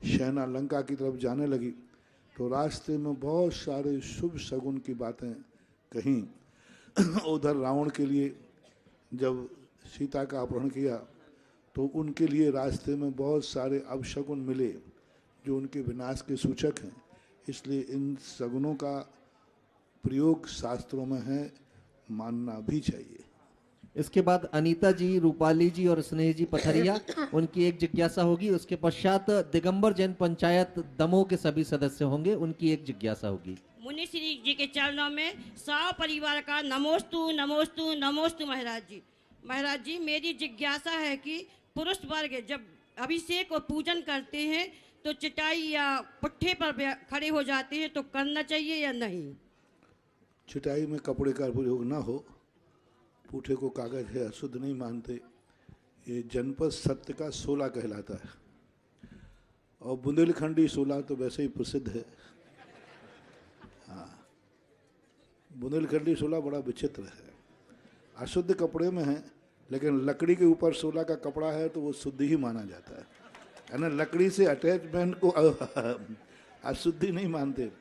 सेना लंका की तरफ जाने लगी तो रास्ते में बहुत सारे शुभ शगुन की बातें कहीं। उधर रावण के लिए जब सीता का अपहरण किया तो उनके लिए रास्ते में बहुत सारे अपशगुन मिले जो उनके विनाश के सूचक हैं। इसलिए इन शगुनों का प्रयोग शास्त्रों में है, मानना भी चाहिए। इसके बाद अनीता जी, रूपाली जी और स्नेह जी पथरिया, उनकी एक जिज्ञासा होगी। उसके पश्चात दिगंबर जैन पंचायत दमोह के सभी सदस्य होंगे, उनकी एक जिज्ञासा होगी। मुनि श्री जी के चरणों में साव परिवार का नमोस्तु नमोस्तु नमोस्तु। महाराज जी, महाराज जी, मेरी जिज्ञासा है कि पुरुष वर्ग जब अभिषेक और पूजन करते हैं तो चटाई या पुट्ठे पर खड़े हो जाते हैं, तो करना चाहिए या नहीं? चटाई में कपड़े का प्रयोग ना हो, पूठे को कागज है, अशुद्ध नहीं मानते। ये जनपद सत्य का 16 कहलाता है, और बुंदेलखंडी 16 तो वैसे ही प्रसिद्ध है। हाँ, बुंदेलखंडी सोला बड़ा विचित्र है, अशुद्ध कपड़े में है, लेकिन लकड़ी के ऊपर सोला का कपड़ा है तो वो शुद्ध ही माना जाता है ना। लकड़ी से अटैचमेंट को अशुद्धि नहीं मानते।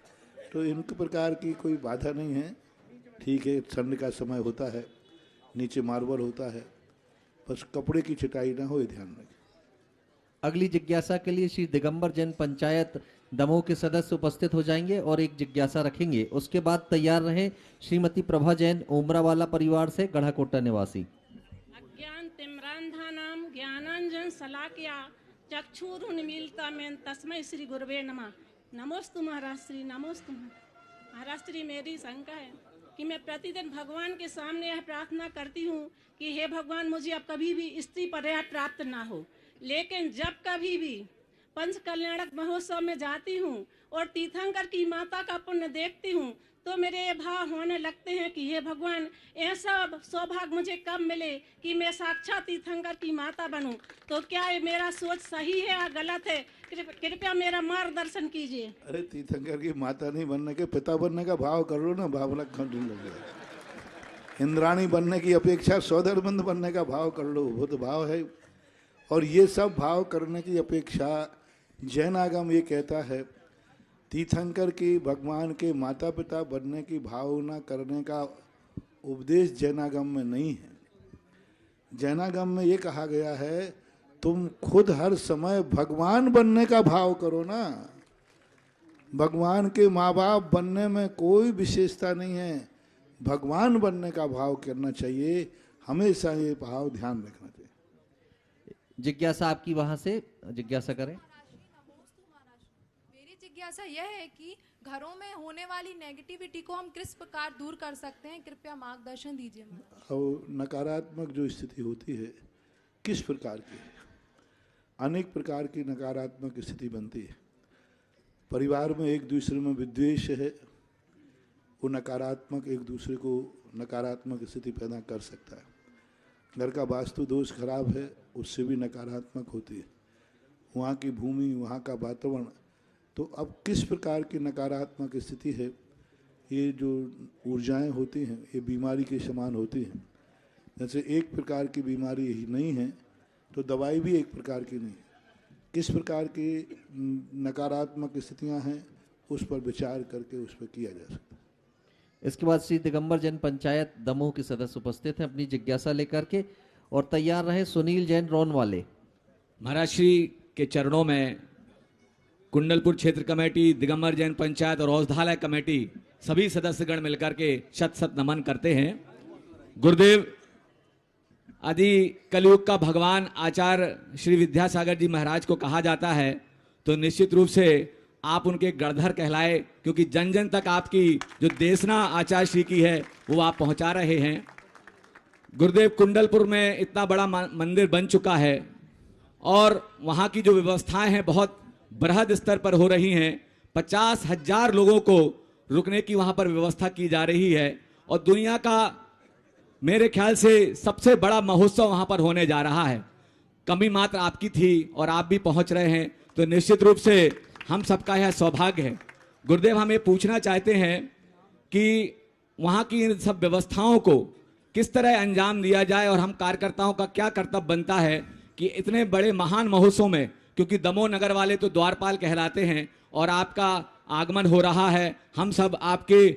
तो इन प्रकार की कोई बाधा नहीं है। ठीक है, ठंड का समय होता है, नीचे मार्बल होता है, बस कपड़े की चटाई ना हो, ये ध्यान रखें। अगली जिज्ञासा के लिए श्री दिगंबर जैन पंचायत दमोह के सदस्य उपस्थित हो जाएंगे और एक जिज्ञासा रखेंगे। उसके बाद तैयार रहें श्रीमती प्रभा जैन ओमरावाला परिवार से, गढ़ाकोटा निवासी। अज्ञान तिम्रांधानाम ज्ञानांजन सलाकिया चक्षुरुन्मीलिता में तस्मै श्री गुरुवे नमः। नमोस्तु महाराज श्री, नमोस्तु महाराज श्री। मेरी शंका है कि मैं प्रतिदिन भगवान के सामने यह प्रार्थना करती हूँ कि हे भगवान, मुझे अब कभी भी स्त्री पर्याय प्राप्त ना हो, लेकिन जब कभी भी पंच कल्याणक महोत्सव में जाती हूँ और तीर्थंकर की माता का पुण्य देखती हूँ तो मेरे ये भाव होने लगते हैं कि हे भगवान, ऐसा सौभाग्य मुझे कब मिले कि मैं साक्षात तीर्थंकर की माता बनूं। तो क्या ये मेरा सोच सही है या गलत है? कृपया मेरा मार्गदर्शन कीजिए। अरे तीर्थंकर की माता नहीं बनने के, पिता बनने का भाव कर लो ना, भाव लग इंद्राणी बनने की अपेक्षा सौदरबंद बनने का भाव कर लो, वो तो भाव है। और ये सब भाव करने की अपेक्षा जैन आगम ये कहता है, तीर्थंकर की भगवान के माता पिता बनने की भावना करने का उपदेश जैनागम में नहीं है। जैनागम में ये कहा गया है, तुम खुद हर समय भगवान बनने का भाव करो ना। भगवान के माँ बाप बनने में कोई विशेषता नहीं है, भगवान बनने का भाव करना चाहिए। हमेशा ये भाव ध्यान रखना चाहिए। जिज्ञासा आपकी वहां से जिज्ञासा करें। मेरी जिज्ञासा यह है कि घरों में होने वाली नेगेटिविटी को हम किस प्रकार दूर कर सकते हैं, कृपया मार्गदर्शन दीजिए। और नकारात्मक जो स्थिति होती है किस प्रकार की है? अनेक प्रकार की नकारात्मक स्थिति बनती है। परिवार में एक दूसरे में विद्वेष है, वो नकारात्मक एक दूसरे को नकारात्मक स्थिति पैदा कर सकता है। घर का वास्तु दोष खराब है, उससे भी नकारात्मक होती है। वहाँ की भूमि, वहाँ का वातावरण, तो अब किस प्रकार की नकारात्मक स्थिति है, ये जो ऊर्जाएं होती हैं ये बीमारी के समान होती हैं। जैसे एक प्रकार की बीमारी ही नहीं है तो दवाई भी एक प्रकार की नहीं है। किस प्रकार की नकारात्मक स्थितियां हैं उस पर विचार करके उस पर किया जा सकता है। इसके बाद श्री दिगंबर जैन पंचायत दमोह के सदस्य उपस्थित हैं अपनी जिज्ञासा लेकर के, और तैयार रहे सुनील जैन रोन वाले। महाराज श्री के चरणों में कुंडलपुर क्षेत्र कमेटी, दिगंबर जैन पंचायत और औषधालय कमेटी सभी सदस्यगण मिलकर के शत शत नमन करते हैं। गुरुदेव आदि कलयुग का भगवान आचार्य श्री विद्यासागर जी महाराज को कहा जाता है, तो निश्चित रूप से आप उनके गणधर कहलाए, क्योंकि जन जन तक आपकी जो देशना आचार्य श्री की है वो आप पहुंचा रहे हैं। गुरुदेव कुंडलपुर में इतना बड़ा मंदिर बन चुका है और वहाँ की जो व्यवस्थाएं हैं बहुत बृहद स्तर पर हो रही हैं। 50,000 लोगों को रुकने की वहाँ पर व्यवस्था की जा रही है और दुनिया का मेरे ख्याल से सबसे बड़ा महोत्सव वहाँ पर होने जा रहा है। कमी मात्र आपकी थी और आप भी पहुँच रहे हैं, तो निश्चित रूप से हम सबका यह सौभाग्य है। गुरुदेव हम ये पूछना चाहते हैं कि वहाँ की इन सब व्यवस्थाओं को किस तरह अंजाम दिया जाए और हम कार्यकर्ताओं का क्या कर्तव्य बनता है कि इतने बड़े महान महोत्सव में, क्योंकि दमोह नगर वाले तो द्वारपाल कहलाते हैं और आपका आगमन हो रहा है, हम सब आपके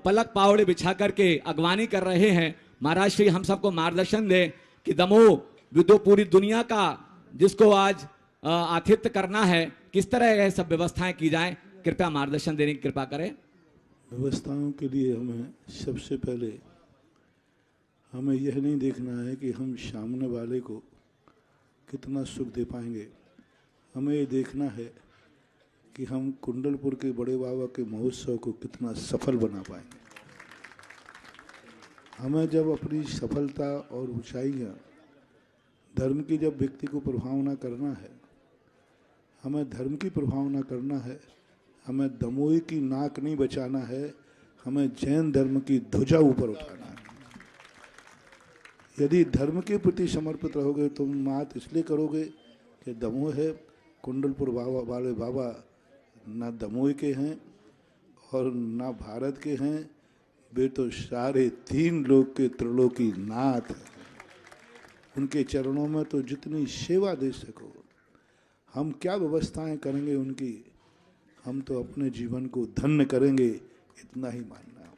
पलक पावड़े बिछा करके अगवानी कर रहे हैं। महाराज श्री हम सबको मार्गदर्शन दें कि दमोह जो पूरी दुनिया का जिसको आज आतिथ्य करना है, किस तरह यह सब व्यवस्थाएं की जाएं, कृपया मार्गदर्शन देने की कृपा करें। व्यवस्थाओं के लिए हमें सबसे पहले हमें यह नहीं देखना है कि हम सामने वाले को कितना सुख दे पाएंगे, हमें ये देखना है कि हम कुंडलपुर के बड़े बाबा के महोत्सव को कितना सफल बना पाएंगे। हमें जब अपनी सफलता और ऊंचाइयाँ धर्म की जब व्यक्ति को प्रभावना करना है, हमें धर्म की प्रभावना करना है, हमें दमोही की नाक नहीं बचाना है, हमें जैन धर्म की ध्वजा ऊपर उठाना है। यदि धर्म के प्रति समर्पित रहोगे तुम बात इसलिए करोगे कि दमोह है, कुंडलपुर बाबा वाले बाबा ना दमोह के हैं और ना भारत के हैं वे तो सारे 3 लोक के त्रिलोकी नाथ हैं। उनके चरणों में तो जितनी सेवा दे सको। हम क्या व्यवस्थाएं करेंगे उनकी, हम तो अपने जीवन को धन्य करेंगे, इतना ही मानना।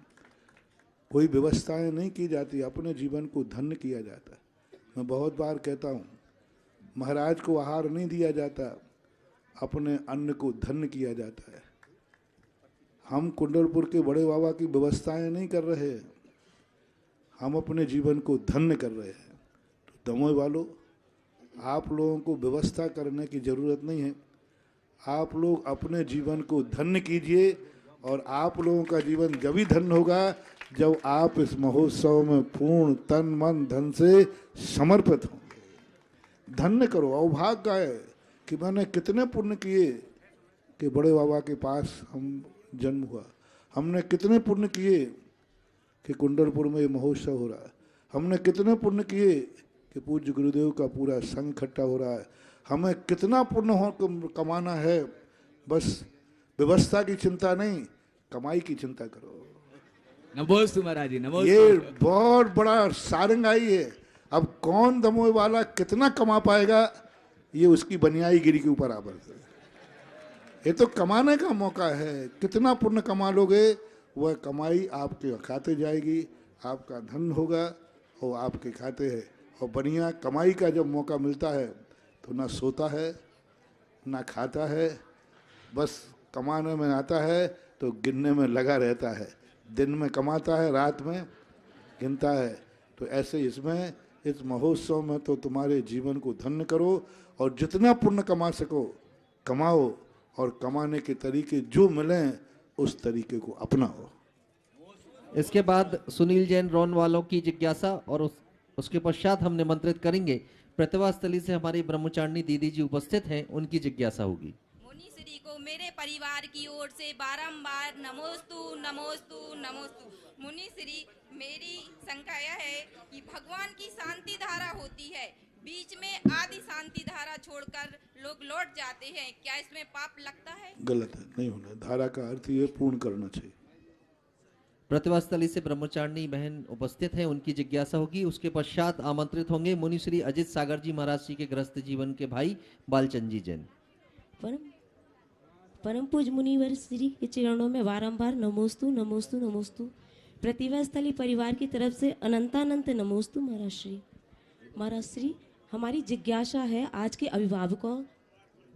कोई व्यवस्थाएं नहीं की जाती, अपने जीवन को धन्य किया जाता है। मैं बहुत बार कहता हूँ, महाराज को आहार नहीं दिया जाता, अपने अन्न को धन्य किया जाता है। हम कुंडलपुर के बड़े बाबा की व्यवस्थाएं नहीं कर रहे, हम अपने जीवन को धन्य कर रहे हैं। तो दमोह वालों, आप लोगों को व्यवस्था करने की जरूरत नहीं है। आप लोग अपने जीवन को धन्य कीजिए, और आप लोगों का जीवन जब ही धन्य होगा जब आप इस महोत्सव में पूर्ण तन मन धन से समर्पित होंगे। धन्य करो। अवभाग्य है कि मैंने कितने पुण्य किए कि बड़े बाबा के पास हम जन्म हुआ। हमने कितने पुण्य किए कि कुंडलपुर में ये महोत्सव हो रहा है। हमने कितने पुण्य किए कि पूज्य गुरुदेव का पूरा संघ इकट्ठा हो रहा है। हमें कितना पुण्य कमाना है। बस व्यवस्था की चिंता नहीं, कमाई की चिंता करो। नमोस्तु महाराज जी, नमोस्तु। ये बहुत बड़ा सारंगाई है। अब कौन दमोह वाला कितना कमा पाएगा, ये उसकी बनियाईगिरी के ऊपर आभर है। ये तो कमाने का मौका है। कितना पुण्य कमा लोगे, वह कमाई आपके खाते जाएगी, आपका धन होगा और आपके खाते है। और बढ़िया कमाई का जब मौका मिलता है तो ना सोता है ना खाता है, बस कमाने में आता है तो गिनने में लगा रहता है। दिन में कमाता है, रात में गिनता है। तो ऐसे इसमें इस महोत्सव में तो तुम्हारे जीवन को धन्य करो, और जितना पुण्य कमा सको कमाओ, और कमाने के तरीके जो मिलें उस तरीके को अपनाओ। इसके बाद सुनील जैन रोन वालों की जिज्ञासा, और उसके पश्चात हम निमंत्रित करेंगे प्रतिभा स्थली से हमारी ब्रह्मचारिणी दीदी जी उपस्थित हैं, उनकी जिज्ञासा होगी। मुनि श्री को मेरे परिवार की ओर से बारंबार नमोस्तु नमोस्तु नमोस्तु। मुनि श्री, मेरी शंका यह है कि भगवान की शांति धारा होती है, बीच में आदि शांति धारा छोड़कर लोग लौट जाते हैं, क्या इसमें पाप लगता है? गलत है, नहीं होना। धारा का अर्थ ये पूर्ण करना चाहिए। प्रतिभा स्थली से ब्रह्मचारिणी बहन उपस्थित हैं, उनकी जिज्ञासा होगी। उसके पश्चात आमंत्रित होंगे मुनि श्री अजित सागर जी महाराज जी के गृहस्थ जीवन के भाई बालचंद जी जैन। परम पूज्य मुनिवर श्री के चरणों में बारंबार नमोस्तु नमोस्तु नमोस्तु। प्रतिभा स्थली परिवार की तरफ से अनंतानंत नमोस्तु महाराज श्री। महाराज श्री, हमारी जिज्ञासा है आज के अभिभावकों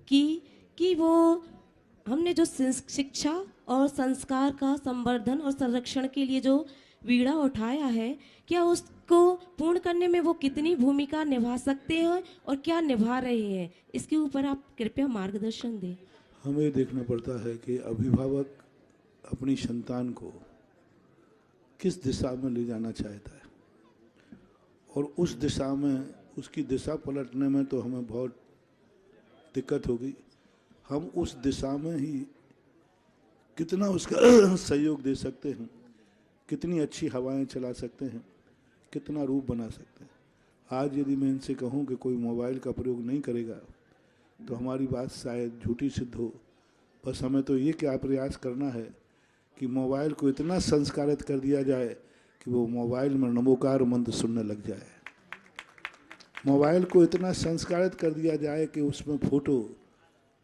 की कि वो हमने जो शिक्षा और संस्कार का संवर्धन और संरक्षण के लिए जो बीड़ा उठाया है, क्या उसको पूर्ण करने में वो कितनी भूमिका निभा सकते हैं और क्या निभा रहे हैं, इसके ऊपर आप कृपया मार्गदर्शन दें। हमें देखना पड़ता है कि अभिभावक अपनी संतान को किस दिशा में ले जाना चाहता है, और उस दिशा में उसकी दिशा पलटने में तो हमें बहुत दिक्कत होगी। हम उस दिशा में ही कितना उसका सहयोग दे सकते हैं, कितनी अच्छी हवाएं चला सकते हैं, कितना रूप बना सकते हैं। आज यदि मैं इनसे कहूं कि कोई मोबाइल का प्रयोग नहीं करेगा तो हमारी बात शायद झूठी सिद्ध हो। बस हमें तो ये क्या प्रयास करना है कि मोबाइल को इतना संस्कारित कर दिया जाए कि वो मोबाइल में नमोकार मंत्र सुनने लग जाए। मोबाइल को इतना संस्कारित कर दिया जाए कि उसमें फोटो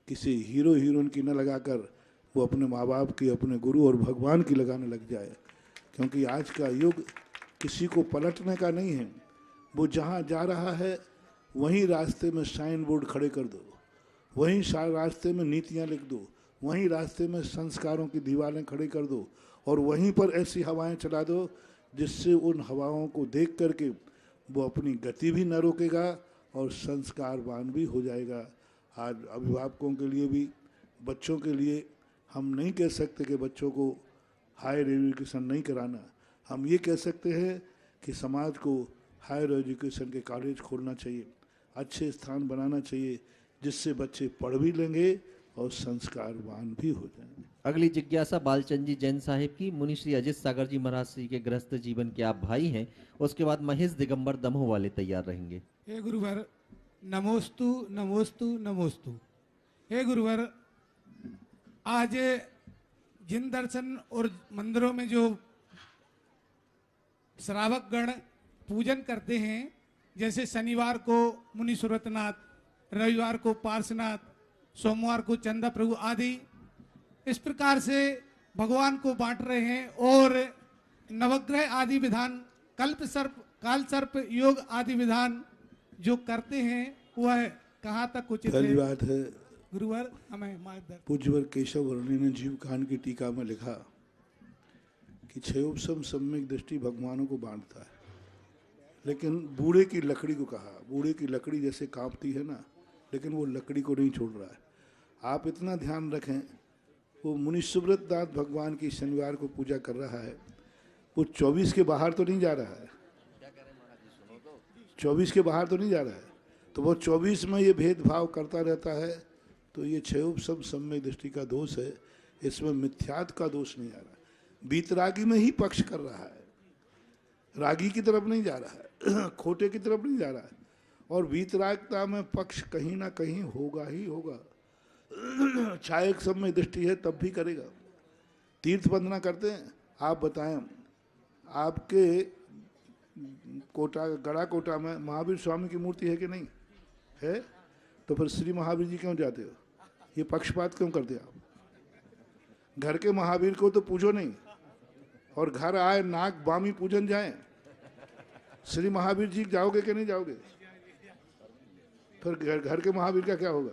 किसी हीरो हीरोइन की न लगाकर वो अपने माँ बाप की, अपने गुरु और भगवान की लगाने लग जाए। क्योंकि आज का युग किसी को पलटने का नहीं है। वो जहाँ जा रहा है वहीं रास्ते में साइन बोर्ड खड़े कर दो, वहीं रास्ते में नीतियाँ लिख दो, वहीं रास्ते में संस्कारों की दीवारें खड़ी कर दो, और वहीं पर ऐसी हवाएं चला दो जिससे उन हवाओं को देख करके वो अपनी गति भी न रोकेगा और संस्कारवान भी हो जाएगा। आज अभिभावकों के लिए भी, बच्चों के लिए हम नहीं कह सकते कि बच्चों को हायर एजुकेशन नहीं कराना। हम ये कह सकते हैं कि समाज को हायर एजुकेशन के कॉलेज खोलना चाहिए, अच्छे स्थान बनाना चाहिए, जिससे बच्चे पढ़ भी लेंगे और संस्कारवान भी हो जाएंगे। अगली जिज्ञासा बालचंद जी जैन साहिब की। मुनि श्री अजित सागर जी महाराज श्री के गृहस्थ जीवन के आप भाई हैं। उसके बाद महेश दिगंबर दमोह वाले तैयार रहेंगे। हे गुरुवर नमोस्तु नमोस्तु नमोस्तु। हे गुरुवर, आज जिन दर्शन और मंदिरों में जो श्रावक गण पूजन करते हैं, जैसे शनिवार को मुनि सुरतनाथ, रविवार को पार्श्वनाथ, सोमवार को चंदा प्रभु आदि, इस प्रकार से भगवान को बांट रहे हैं। और नवग्रह आदि विधान, कल्प सर्प, काल सर्प योग आदि विधान जो करते हैं वह कहाँ तक उचित पहली है? बात है गुरुवर हमें मार्गदर्शन। पूज्यवर केशव वर्णी ने जीव कांड की टीका में लिखा कि क्षयोपम सम्यक दृष्टि भगवानों को बांटता है, लेकिन बूढ़े की लकड़ी को कहा। बूढ़े की लकड़ी जैसे कांपती है ना, लेकिन वो लकड़ी को नहीं छोड़ रहा है। आप इतना ध्यान रखें, वो मुनि सुब्रत नाथ भगवान की शनिवार को पूजा कर रहा है, वो 24 के बाहर तो नहीं जा रहा है, 24 के बाहर तो नहीं जा रहा है, तो वो 24 में ये भेदभाव करता रहता है। तो ये क्षयोपम सम्यक दृष्टि का दोष है, इसमें मिथ्यात्व का दोष नहीं आ रहा। बीतरागी में ही पक्ष कर रहा है, रागी की तरफ नहीं जा रहा है, खोटे की तरफ नहीं जा रहा है। और वीतरागता में पक्ष कहीं ना कहीं होगा ही होगा। चाहे एक समय दृष्टि है तब भी करेगा। तीर्थ वंदना करते हैं, आप बताएं, आपके कोटा, गड़ा कोटा में महावीर स्वामी की मूर्ति है कि नहीं है? तो फिर श्री महावीर जी क्यों जाते हो? ये पक्षपात क्यों करते हो आप? घर के महावीर को तो पूजो नहीं, और घर आए नाग बामी पूजन जाए। श्री महावीर जी जाओगे कि नहीं जाओगे? फिर घर के महावीर का क्या होगा?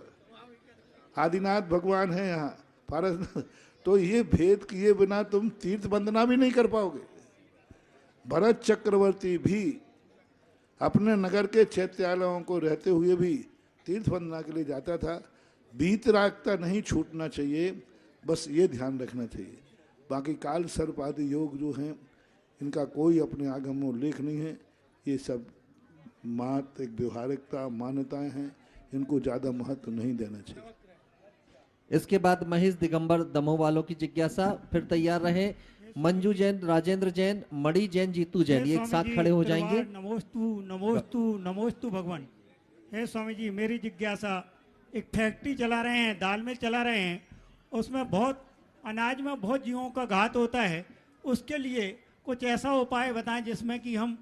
आदिनाथ भगवान है यहाँ पारस। तो ये भेद किए बिना तुम तीर्थ वंदना भी नहीं कर पाओगे। भरत चक्रवर्ती भी अपने नगर के चैत्यालयों को रहते हुए भी तीर्थ वंदना के लिए जाता था। बीतरागता नहीं छूटना चाहिए, बस ये ध्यान रखना चाहिए। बाकी काल सर्प आदि योग जो हैं, इनका कोई अपने आगम में उल्लेख नहीं है। ये सब मात्र एक व्यवहारिकता मान्यताएं हैं, इनको ज़्यादा महत्व नहीं देना चाहिए। इसके बाद महेश दिगंबर दमोह वालों की जिज्ञासा। फिर तैयार रहे मंजू जैन, राजेंद्र जैन, मणि जैन, जीतू जैन, ये एक साथ खड़े हो जाएंगे। नमोस्तु नमोस्तु नमोस्तु भगवान। हे स्वामी जी, मेरी जिज्ञासा, एक फैक्ट्री चला रहे हैं, दाल मिल चला रहे हैं, उसमें बहुत अनाज में बहुत जीवों का घात होता है। उसके लिए कुछ ऐसा उपाय बताएं जिसमें कि हम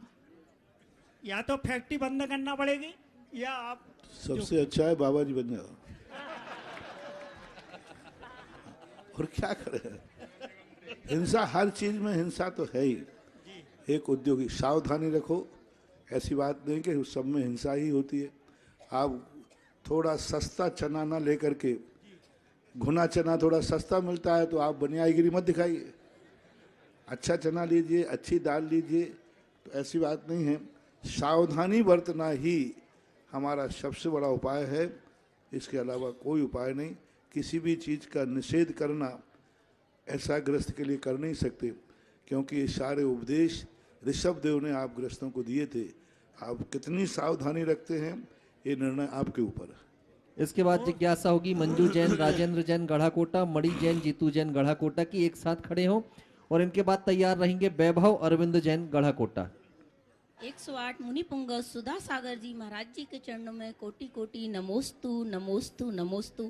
या तो फैक्ट्री बंद करना पड़ेगी या आप सबसे अच्छा है बाबा जी बन जाओ। और क्या करें, हिंसा हर चीज में हिंसा तो है ही। एक उद्योगी, सावधानी रखो, ऐसी बात नहीं कि उस सब में हिंसा ही होती है। आप थोड़ा सस्ता चना ना लेकर के, घुना चना थोड़ा सस्ता मिलता है तो आप बनियाईगिरी मत दिखाइए। अच्छा चना लीजिए, अच्छी दाल लीजिए, तो ऐसी बात नहीं है। सावधानी बरतना ही हमारा सबसे बड़ा उपाय है, इसके अलावा कोई उपाय नहीं। किसी भी चीज़ का निषेध करना ऐसा ग्रस्त के लिए कर नहीं सकते, क्योंकि ये सारे उपदेश ऋषभ देव ने आप ग्रस्तों को दिए थे। आप कितनी सावधानी रखते हैं, ये निर्णय आपके ऊपर है। इसके बाद जिज्ञासा होगी मंजू जैन, राजेंद्र जैन गढ़ाकोटा, मणि जैन, जीतू जैन गढ़ाकोटा की, एक साथ खड़े हो। और इनके बाद तैयार रहेंगे वैभव अरविंद जैन गढ़ाकोटा। 108 मुनि पुंगव सुधा सागर जी महाराज जी के चरणों में कोटि कोटि नमोस्तु नमोस्तु नमोस्तु।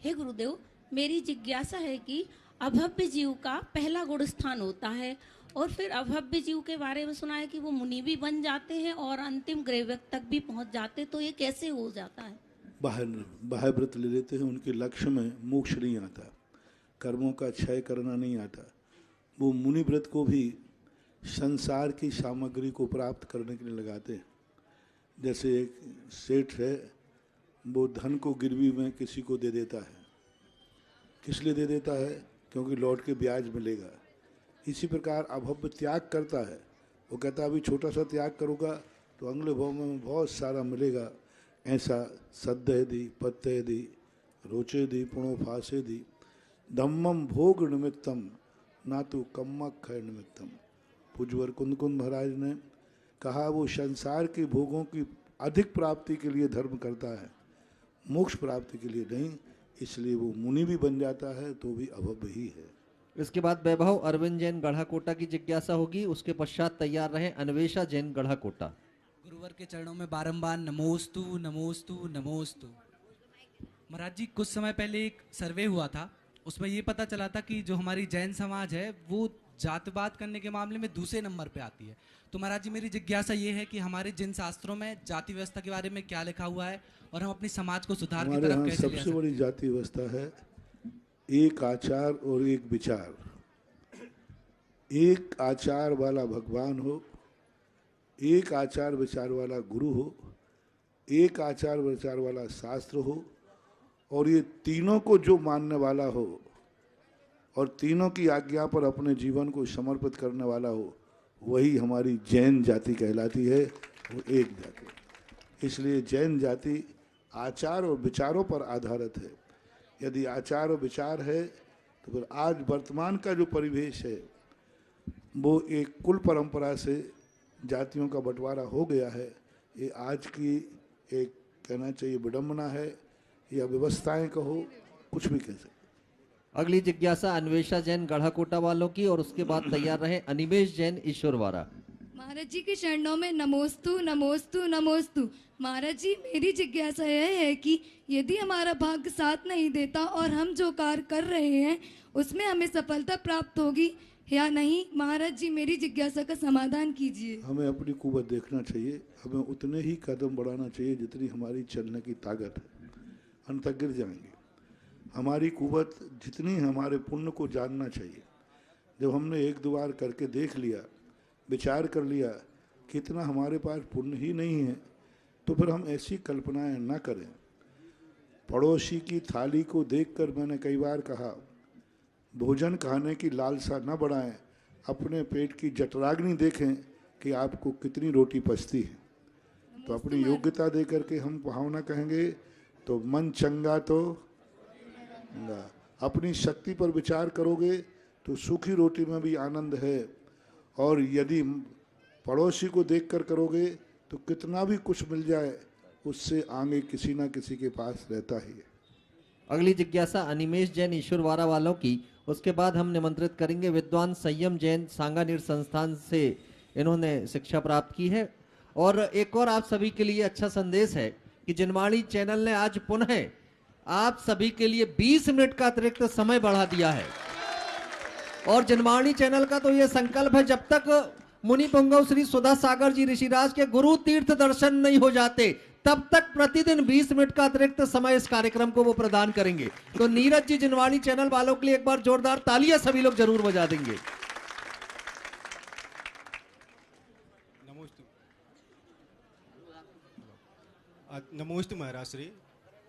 हे गुरुदेव, मेरी जिज्ञासा है कि अभव्य जीव का पहला गुण स्थान होता है, और फिर अभव्य जीव के बारे में सुना है कि वो मुनि भी बन जाते हैं और अंतिम ग्रेवक तक भी पहुंच जाते, तो ये कैसे हो जाता है? बाह्य व्रत ले लेते हैं, उनके लक्ष्य में मोक्ष नहीं आता, कर्मों का क्षय करना नहीं आता। वो मुनि व्रत को भी संसार की सामग्री को प्राप्त करने के लिए लगाते हैं। जैसे एक सेठ है, वो धन को गिरवी में किसी को दे देता है। किस लिए दे देता है? क्योंकि लौट के ब्याज मिलेगा। इसी प्रकार अभव्य त्याग करता है, वो कहता है अभी छोटा सा त्याग करूँगा तो अगले भाव में बहुत सारा मिलेगा। ऐसा सद्दह दी पत्ते दी रोचे दी पुणो फासे दी धम्मम भोग निमित्तम ना तो कम्मक है निमित्तम। पूज्यवर कुंद महाराज ने कहा वो संसार के भोगों की अधिक प्राप्ति के लिए धर्म करता है, मोक्ष प्राप्ति के लिए नहीं। इसलिए वो मुनि भी बन जाता है तो भी अभव्य ही है। इसके बाद वैभव अरविंद जैन गढ़ाकोटा की जिज्ञासा होगी। उसके पश्चात तैयार रहे अन्वेषा जैन गढ़ाकोटा। गुरुवर के चरणों में बारंबार नमोस्तु नमोस्तु नमोस्तु। महाराज जी, कुछ समय पहले एक सर्वे हुआ था, उसमें ये पता चला था कि जो हमारी जैन समाज है वो जातिवाद करने के मामले में दूसरे नंबर पे आती है। तो महाराज जी मेरी जिज्ञासा ये है कि हमारे जिन शास्त्रों में जाति व्यवस्था के बारे में क्या लिखा हुआ है और हम अपनी समाज को सुधार की हमारे तरफ यहाँ कैसे ले सबसे सकते बड़ी जाति व्यवस्था है एक आचार और एक विचार। एक आचार वाला भगवान हो, एक आचार विचार वाला गुरु हो, एक आचार विचार वाला शास्त्र हो, और ये तीनों को जो मानने वाला हो और तीनों की आज्ञा पर अपने जीवन को समर्पित करने वाला हो, वही हमारी जैन जाति कहलाती है। वो एक जाति, इसलिए जैन जाति आचार और विचारों पर आधारित है। यदि आचार और विचार है तो फिर आज वर्तमान का जो परिवेश है वो एक कुल परंपरा से जातियों का बंटवारा हो गया है। ये आज की एक कहना चाहिए विडंबना है या व्यवस्थाएं कहो, कुछ भी कह सकते। अगली जिज्ञासा अन्वेषा जैन गढ़ाकोटा वालों की, और उसके बाद तैयार रहे अनिमेश जैन ईश्वरवारा। महाराज जी के चरणों में नमोस्तु नमोस्तु नमोस्तु। महाराज जी मेरी जिज्ञासा यह है कि यदि हमारा भाग्य साथ नहीं देता और हम जो कार्य कर रहे हैं उसमें हमें सफलता प्राप्त होगी या नहीं, महाराज जी मेरी जिज्ञासा का समाधान कीजिए। हमें अपनी कुवत देखना चाहिए, हमें उतने ही कदम बढ़ाना चाहिए जितनी हमारी चलने की ताकत है, अंत तक गिर जाएंगे। हमारी कुवत जितनी हमारे पुण्य को जानना चाहिए। जब हमने एक दो बार करके देख लिया, विचार कर लिया कितना हमारे पास पुण्य ही नहीं है, तो फिर हम ऐसी कल्पनाएं ना करें। पड़ोसी की थाली को देखकर मैंने कई बार कहा, भोजन खाने की लालसा न बढ़ाएं, अपने पेट की जठराग्नि देखें कि आपको कितनी रोटी पचती है। तो अपनी योग्यता दे करके हम भावना कहेंगे तो मन चंगा तो अपनी शक्ति पर विचार करोगे तो सूखी रोटी में भी आनंद है, और यदि पड़ोसी को देखकर करोगे तो कितना भी कुछ मिल जाए उससे आगे किसी ना किसी के पास रहता ही है। अगली जिज्ञासा अनिमेश जैन ईश्वरवारा वालों की, उसके बाद हम निमंत्रित करेंगे विद्वान संयम जैन सांगानेर संस्थान से, इन्होंने शिक्षा प्राप्त की है। और एक और आप सभी के लिए अच्छा संदेश है कि जिनवाणी चैनल ने आज पुनः आप सभी के लिए 20 मिनट का अतिरिक्त समय बढ़ा दिया है। और जिनवाणी चैनल का तो ये संकल्प है, जब तक मुनि पुंगव श्री सुधा सागर जी ऋषिराज के गुरु तीर्थ दर्शन नहीं हो जाते तब तक प्रतिदिन 20 मिनट का अतिरिक्त समय इस कार्यक्रम को वो प्रदान करेंगे। तो नीरज जी जिनवाणी चैनल वालों के लिए एक बार जोरदार तालियां सभी लोग जरूर बजा देंगे। नमोस्तु महाराज श्री।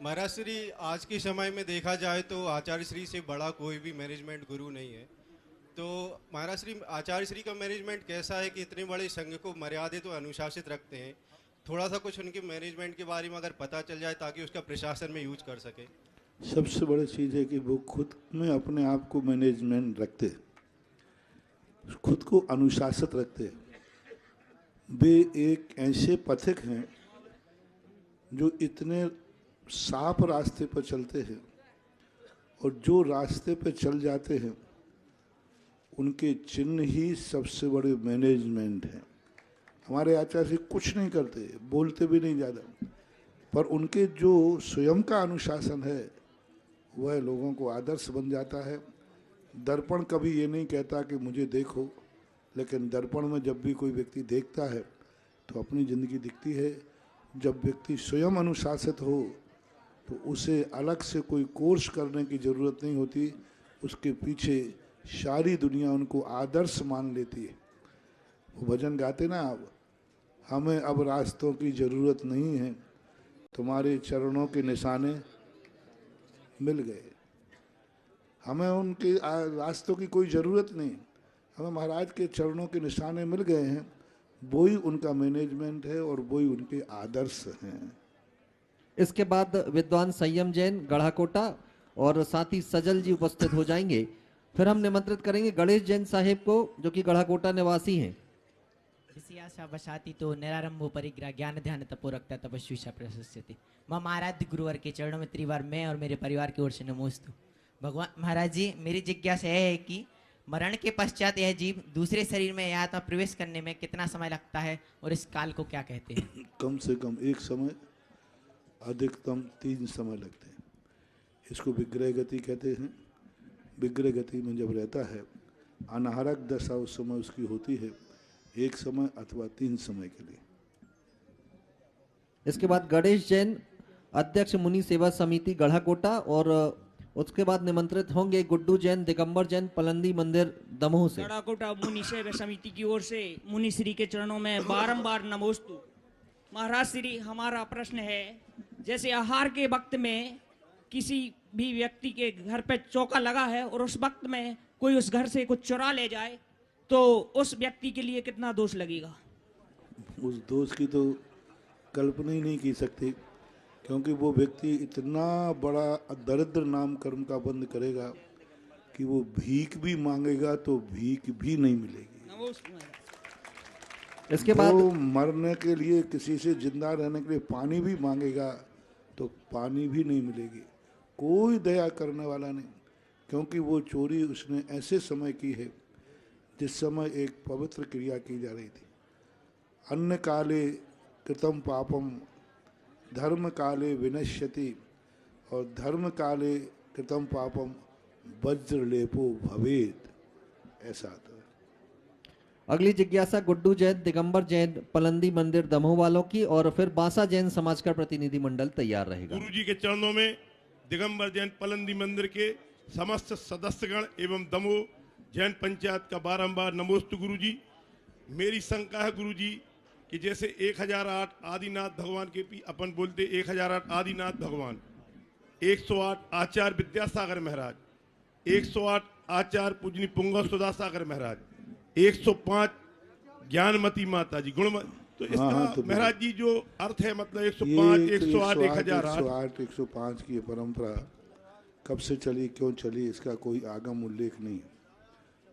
महाराज श्री, आज के समय में देखा जाए तो आचार्य श्री से बड़ा कोई भी मैनेजमेंट गुरु नहीं है। तो महाराज श्री, आचार्य श्री का मैनेजमेंट कैसा है कि इतने बड़े संघ को मर्यादित तो अनुशासित रखते हैं? थोड़ा सा कुछ उनके मैनेजमेंट के बारे में अगर पता चल जाए ताकि उसका प्रशासन में यूज कर सके। सबसे बड़ी चीज़ है कि वो खुद में अपने आप को मैनेजमेंट रखते, खुद को अनुशासित रखते। वे एक ऐसे पथिक हैं जो इतने साफ रास्ते पर चलते हैं, और जो रास्ते पर चल जाते हैं उनके चिन्ह ही सबसे बड़े मैनेजमेंट हैं। हमारे आचार्य जी कुछ नहीं करते, बोलते भी नहीं ज़्यादा, पर उनके जो स्वयं का अनुशासन है वह लोगों को आदर्श बन जाता है। दर्पण कभी ये नहीं कहता कि मुझे देखो, लेकिन दर्पण में जब भी कोई व्यक्ति देखता है तो अपनी ज़िंदगी दिखती है। जब व्यक्ति स्वयं अनुशासित हो तो उसे अलग से कोई कोर्स करने की ज़रूरत नहीं होती, उसके पीछे सारी दुनिया उनको आदर्श मान लेती है। वो भजन गाते ना, अब हमें अब रास्तों की ज़रूरत नहीं है, तुम्हारे चरणों के निशाने मिल गए। हमें उनके रास्तों की कोई ज़रूरत नहीं, हमें महाराज के चरणों के निशाने मिल गए हैं। वही उनका मैनेजमेंट है और वही उनके आदर्श हैं। इसके बाद विद्वान संयम जैन गढ़ाकोटा और साथ ही सजल जी उपस्थित हो जाएंगे। फिर हम निमंत्रित करेंगे गणेश जैन साहेब को, जो कि गढ़ाकोटा निवासी हैं। बसाती तो निरारंभो परिग्रह ज्ञान ध्यान तपो रखता तपस्वी प्रशस्यते। मम आराध्य गुरुवर के चरणों में त्रिवार मैं और मेरे परिवार की ओर से नमोस्तु। भगवान महाराज जी, मेरी जिज्ञासा यह है कि मरण के पश्चात यह जीव दूसरे शरीर में या तो प्रवेश करने में कितना समय लगता है और इस काल को क्या कहते हैं? कम से कम 1 समय, अधिकतम 3 समय लगते हैं। इसको विग्रह गति कहते हैं। विग्रह गति में जब रहता है अनारक दशा उस समय उसकी होती है, 1 समय अथवा 3 समय के लिए। इसके बाद गणेश जैन, अध्यक्ष मुनि सेवा समिति गढ़ाकोटा, और उसके बाद निमंत्रित होंगे गुड्डू जैन, दिगंबर जैन, पलंदी मंदिर दमोह से। गढ़ाकोटा मुनि सेवा समिति की ओर से मुनि श्री के चरणों में बारंबार नमोस्तु। महाराज श्री, हमारा प्रश्न है, जैसे आहार के वक्त में किसी भी व्यक्ति के घर पे चौका लगा है और उस वक्त में कोई उस घर से कुछ चुरा ले जाए तो उस व्यक्ति के लिए कितना दोष लगेगा? उस दोष की तो कल्पना ही नहीं की सकती, क्योंकि वो व्यक्ति इतना बड़ा दरिद्र नाम कर्म का बंद करेगा कि वो भीख भी मांगेगा तो भीख भी नहीं मिलेगी। इसके बाद वो मरने के लिए, किसी से जिंदा रहने के लिए पानी भी मांगेगा तो पानी भी नहीं मिलेगी। कोई दया करने वाला नहीं, क्योंकि वो चोरी उसने ऐसे समय की है जिस समय एक पवित्र क्रिया की जा रही थी। अन्न काले कृतम पापम धर्म काले विनश्यति, और धर्म काले कृतम पापम वज्र लेपो भवेद, ऐसा आता है। अगली जिज्ञासा गुड्डू जैन, दिगंबर जैन, पलंदी मंदिर दमोह वालों की, और फिर बांसा जैन समाज का प्रतिनिधि मंडल तैयार रहेगा। गुरु जी के चरणों में दिगंबर जैन पलंदी मंदिर के समस्त सदस्यगण एवं दमोह जैन पंचायत का बारंबार नमोस्तु गुरु जी। मेरी शंका है गुरु जी कि जैसे 1008 आदिनाथ भगवान के अपन बोलते 1008 आदिनाथ भगवान, 108 आचार्य विद्यासागर महाराज, 108 आचार्य पूजनी पुंगव सुधा सागर महाराज, 105 ज्ञानमती माता जी गुणमती, तो इसका तो महाराज जी जो अर्थ है, मतलब 105 108 108 105 की परंपरा कब से चली, क्यों चली, इसका कोई आगम उल्लेख नहीं।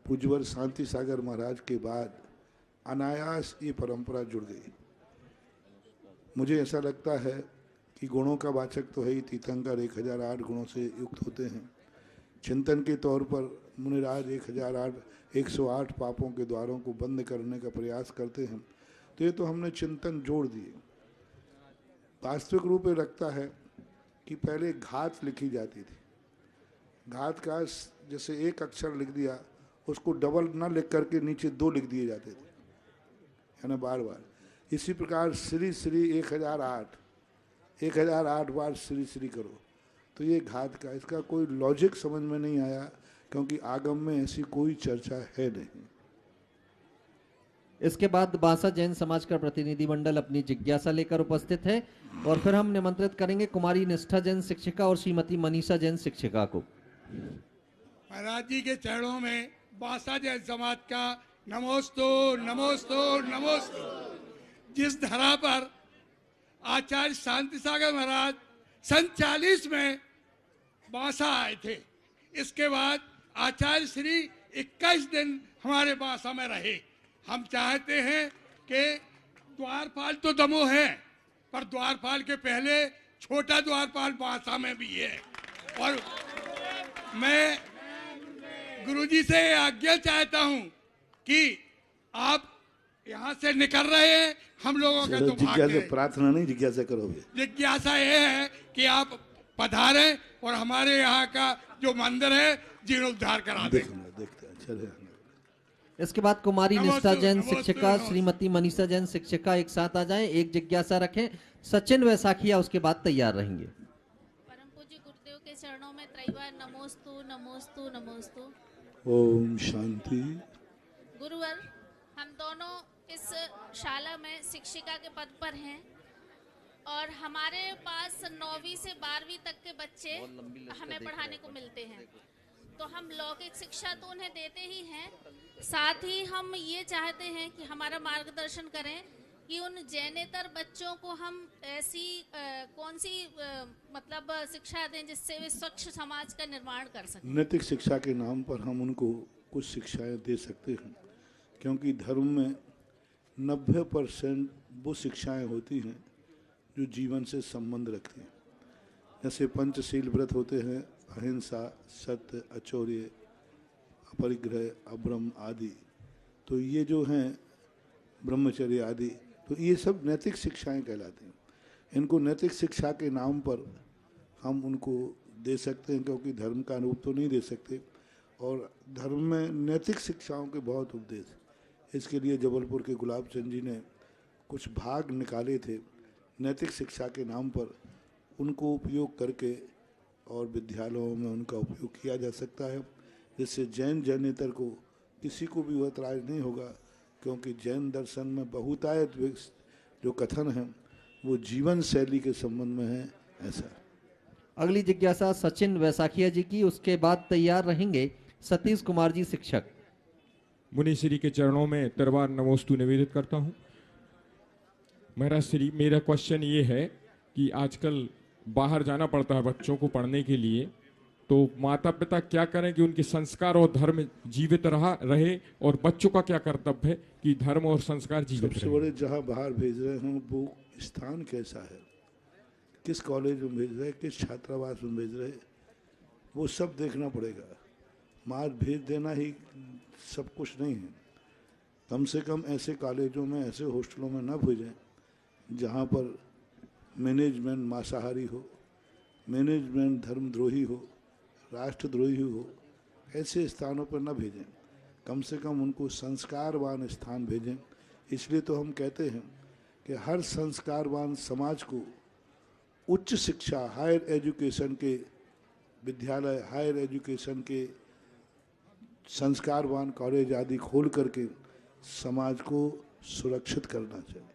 पूज्यवर शांति सागर महाराज के बाद अनायास ये परंपरा जुड़ गई। मुझे ऐसा लगता है कि गुणों का वाचक तो है ही, तीर्थंकर 1008 गुणों से युक्त होते हैं। चिंतन के तौर पर मुनिराज 108 पापों के द्वारों को बंद करने का प्रयास करते हैं, तो ये तो हमने चिंतन जोड़ दिए। वास्तविक रूप में लगता है कि पहले घात लिखी जाती थी। घात का जैसे एक अक्षर लिख दिया, उसको डबल ना लिख करके नीचे 2 लिख दिए जाते थे, है ना, बार बार। इसी प्रकार श्री श्री 1008 बार श्री श्री करो, तो ये घात का, इसका कोई लॉजिक समझ में नहीं आया, क्योंकि आगम में ऐसी कोई चर्चा है नहीं। इसके बाद बांसा जैन समाज का प्रतिनिधि मंडल अपनी जिज्ञासा लेकर उपस्थित है, और फिर हम निमंत्रित करेंगे कुमारी निष्ठा जैन शिक्षिका और श्रीमती मनीषा जैन शिक्षिका को। महाराज जी के चरणों में बांसा जैन समाज का नमोस्तु नमोस्तु नमोस्तु। जिस धरा पर आचार्य शांति सागर महाराज सन 40 में बांसा आए थे, इसके बाद आचार्य श्री 21 दिन हमारे बांसा में रहे। हम चाहते हैं कि द्वारपाल तो दमोह है, पर द्वारपाल के पहले छोटा द्वारपाल बांसा में भी है। और मैं गुरुजी से आज्ञा चाहता हूं कि आप यहाँ से निकल रहे हैं, हम लोगों का तो जिज्ञासा प्रार्थना नहीं, जिज्ञासा करोगे। जिज्ञासा ये है कि आप पधारें और हमारे यहाँ का जो मंदिर है जीर्णोद्धार करा दें। देखते हैं, चले। इसके बाद कुमारी निष्ठा जैन शिक्षिका, श्रीमती मनीषा जैन शिक्षिका एक साथ आ जाएं, एक जिज्ञासा रखें। सचिन वैसाखिया उसके बाद तैयार रहेंगे। परम पूज्य गुरुदेव के चरणों में त्रैवार नमोस्तु नमोस्तु नमोस्तु। ओम शांति। गुरुवर, हम दोनों इस शाला में शिक्षिका के पद पर हैं और हमारे पास 9वीं से 12वीं तक के बच्चे हमें पढ़ाने को मिलते हैं, तो हम लौकिक शिक्षा तो उन्हें देते ही हैं, साथ ही हम ये चाहते हैं कि हमारा मार्गदर्शन करें कि उन जैनेतर बच्चों को हम ऐसी कौन सी मतलब शिक्षा दें जिससे वे स्वच्छ समाज का निर्माण कर सकें। नैतिक शिक्षा के नाम पर हम उनको कुछ शिक्षाएं दे सकते हैं, क्योंकि धर्म में 90% वो शिक्षाएं होती हैं जो जीवन से संबंध रखती हैं। जैसे पंचशील व्रत होते हैं, अहिंसा, सत्य, अचौर्य, अपरिग्रह, अभ्रम आदि, तो ये जो हैं ब्रह्मचर्य आदि, तो ये सब नैतिक शिक्षाएं कहलाती हैं। इनको नैतिक शिक्षा के नाम पर हम उनको दे सकते हैं, क्योंकि धर्म का रूप तो नहीं दे सकते, और धर्म में नैतिक शिक्षाओं के बहुत उपदेश। इसके लिए जबलपुर के गुलाब चंद जी ने कुछ भाग निकाले थे नैतिक शिक्षा के नाम पर, उनको उपयोग करके और विद्यालयों में उनका उपयोग किया जा सकता है, जिससे जैन जैनेतर को किसी को भी ऐतराज नहीं होगा, क्योंकि जैन दर्शन में बहुतायत जो कथन है वो जीवन शैली के संबंध में है। ऐसा अगली जिज्ञासा सचिन वैसाखिया जी की, उसके बाद तैयार रहेंगे सतीश कुमार जी शिक्षक। मुनि श्री के चरणों में तरवार नमोस्तु निवेदित करता हूँ। महाराज श्री, मेरा क्वेश्चन ये है कि आजकल बाहर जाना पड़ता है बच्चों को पढ़ने के लिए, तो माता पिता क्या करें कि उनके संस्कार और धर्म जीवित रहे, और बच्चों का क्या कर्तव्य है कि धर्म और संस्कार जीवित रहे? सबसे बड़े जहाँ बाहर भेज रहे हैं वो स्थान कैसा है, किस कॉलेज में भेज रहे हैं, किस छात्रावास में भेज रहे हैं, वो सब देखना पड़ेगा। मार भेज देना ही सब कुछ नहीं है। कम से कम ऐसे कॉलेजों में, ऐसे हॉस्टलों में ना भेजें जहाँ पर मैनेजमेंट मांसाहारी हो, मैनेजमेंट धर्मद्रोही हो, राष्ट्रद्रोही हो। ऐसे स्थानों पर ना भेजें, कम से कम उनको संस्कारवान स्थान भेजें। इसलिए तो हम कहते हैं कि हर संस्कारवान समाज को उच्च शिक्षा, हायर एजुकेशन के विद्यालय, हायर एजुकेशन के संस्कारवान कॉलेज आदि खोल करके समाज को सुरक्षित करना चाहिए।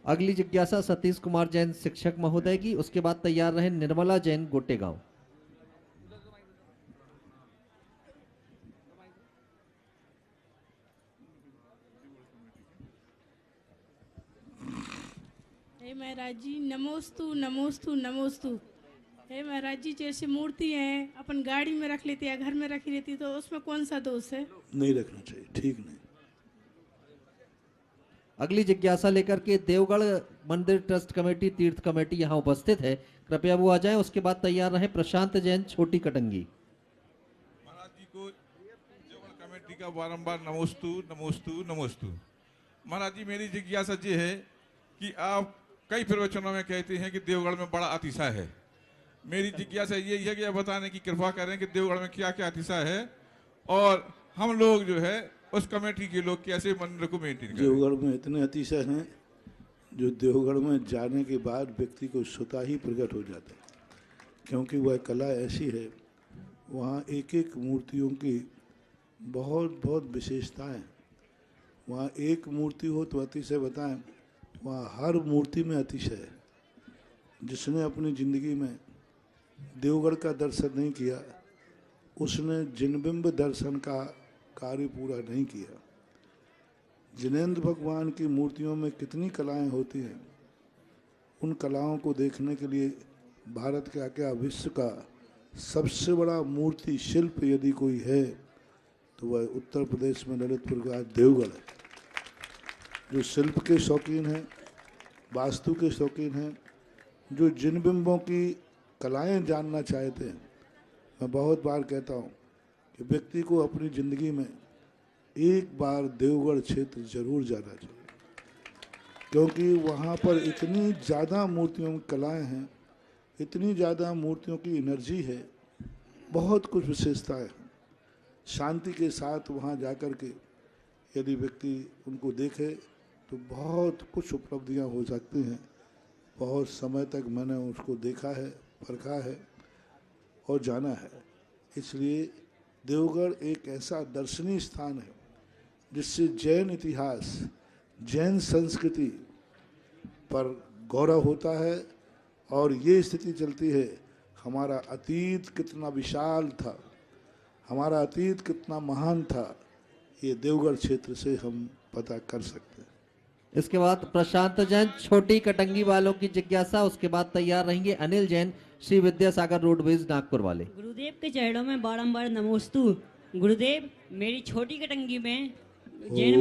अगली जिज्ञासा सतीश कुमार जैन शिक्षक महोदय की, उसके बाद तैयार रहे निर्मला जैन गोटेगांव। हे महाराज जी नमोस्तु नमोस्तु नमोस्तु। हे महाराज जी, जैसे मूर्ति है अपन गाड़ी में रख लेते हैं, घर में रखी रहती, तो उसमें कौन सा दोष है? नहीं रखना चाहिए, ठीक नहीं। अगली जिज्ञासा लेकर के देवगढ़ मंदिर ट्रस्ट कमेटी, तीर्थ कमेटी यहाँ उपस्थित है, कृपया वो आ जाएं। उसके बाद तैयार रहे प्रशांत जैन छोटी कटंगी। महाराज जी को देवगढ़ कमेटी का बारंबार नमोस्तु नमोस्तु नमोस्तु। महाराज जी, मेरी जिज्ञासा ये है कि आप कई प्रवचनों में कहते हैं कि देवगढ़ में बड़ा अतिशय है। मेरी जिज्ञासा यही है कि आप बताने की कृपा करें कि देवगढ़ में क्या क्या अतिशय है, और हम लोग जो है उस कमेटी के लोग कैसे मंदिर को मेंटेन करें। देवगढ़ में इतने अतिशय हैं जो देवगढ़ में जाने के बाद व्यक्ति को स्वतः ही प्रकट हो जाता है, क्योंकि वह कला ऐसी है, वहाँ एक एक मूर्तियों की बहुत बहुत विशेषताएं। वहाँ एक मूर्ति हो तो अतिशय बताएं, वहाँ हर मूर्ति में अतिशय है। जिसने अपनी ज़िंदगी में देवगढ़ का दर्शन नहीं किया, उसने जिनबिंब दर्शन का कार्य पूरा नहीं किया। जिनेंद्र भगवान की मूर्तियों में कितनी कलाएं होती हैं, उन कलाओं को देखने के लिए भारत का क्या विश्व का सबसे बड़ा मूर्ति शिल्प यदि कोई है तो वह उत्तर प्रदेश में ललितपुर का देवगढ़ है। जो शिल्प के शौकीन हैं, वास्तु के शौकीन हैं, जो जिन बिंबों की कलाएं जानना चाहते हैं, मैं बहुत बार कहता हूँ कि व्यक्ति को अपनी ज़िंदगी में एक बार देवगढ़ क्षेत्र जरूर जाना चाहिए, क्योंकि वहाँ पर इतनी ज़्यादा मूर्तियों की कलाएं हैं, इतनी ज़्यादा मूर्तियों की एनर्जी है, बहुत कुछ विशेषताएं हैं। शांति के साथ वहाँ जाकर के यदि व्यक्ति उनको देखे तो बहुत कुछ उपलब्धियाँ हो सकती हैं। बहुत समय तक मैंने उसको देखा है, परखा है और जाना है। इसलिए देवगढ़ एक ऐसा दर्शनीय स्थान है जिससे जैन इतिहास, जैन संस्कृति पर गौरव होता है, और ये स्थिति चलती है हमारा अतीत कितना विशाल था, हमारा अतीत कितना महान था, ये देवगढ़ क्षेत्र से हम पता कर सकते हैं। इसके बाद प्रशांत जैन छोटी कटंगी वालों की जिज्ञासा, उसके बाद तैयार रहेंगे अनिल जैन श्री विद्यासागर रोडवेज नागपुर वाले। गुरुदेव के चरणों में बारंबार नमोस्तु। गुरुदेव, मेरी छोटी कटंगी में जैन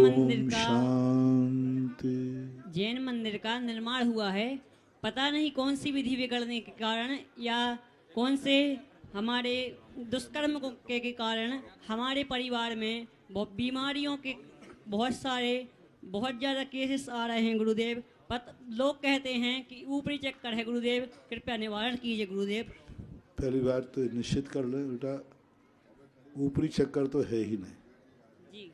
मंदिर का निर्माण हुआ है। पता नहीं कौन सी विधि बिगड़ने के कारण या कौन से हमारे दुष्कर्म के कारण हमारे परिवार में बीमारियों के बहुत ज़्यादा केसेस आ रहे हैं गुरुदेव। लोग कहते हैं कि ऊपरी चक्कर है गुरुदेव, कृपया निवारण कीजिए गुरुदेव। पहली बात तो निश्चित कर लें बेटा, ऊपरी चक्कर तो है ही नहीं।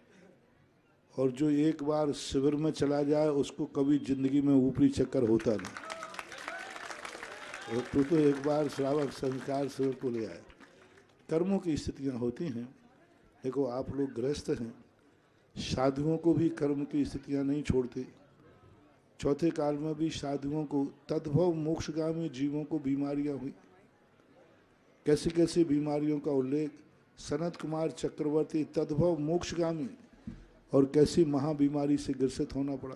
और जो एक बार शिविर में चला जाए उसको कभी जिंदगी में ऊपरी चक्कर होता नहीं। और तो एक बार श्रावक संस्कार शिविर को ले आए। कर्मों की स्थितियां होती हैं। देखो आप लोग गृहस्थ हैं, साधुओं को भी कर्म की स्थितियां नहीं छोड़ती। चौथे काल में भी साधुओं को तद्भव मोक्षगामी जीवों को बीमारियां हुई। कैसी कैसी बीमारियों का उल्लेख, सनत कुमार चक्रवर्ती तद्भव मोक्षगामी, और कैसी महाबीमारी से ग्रसित होना पड़ा।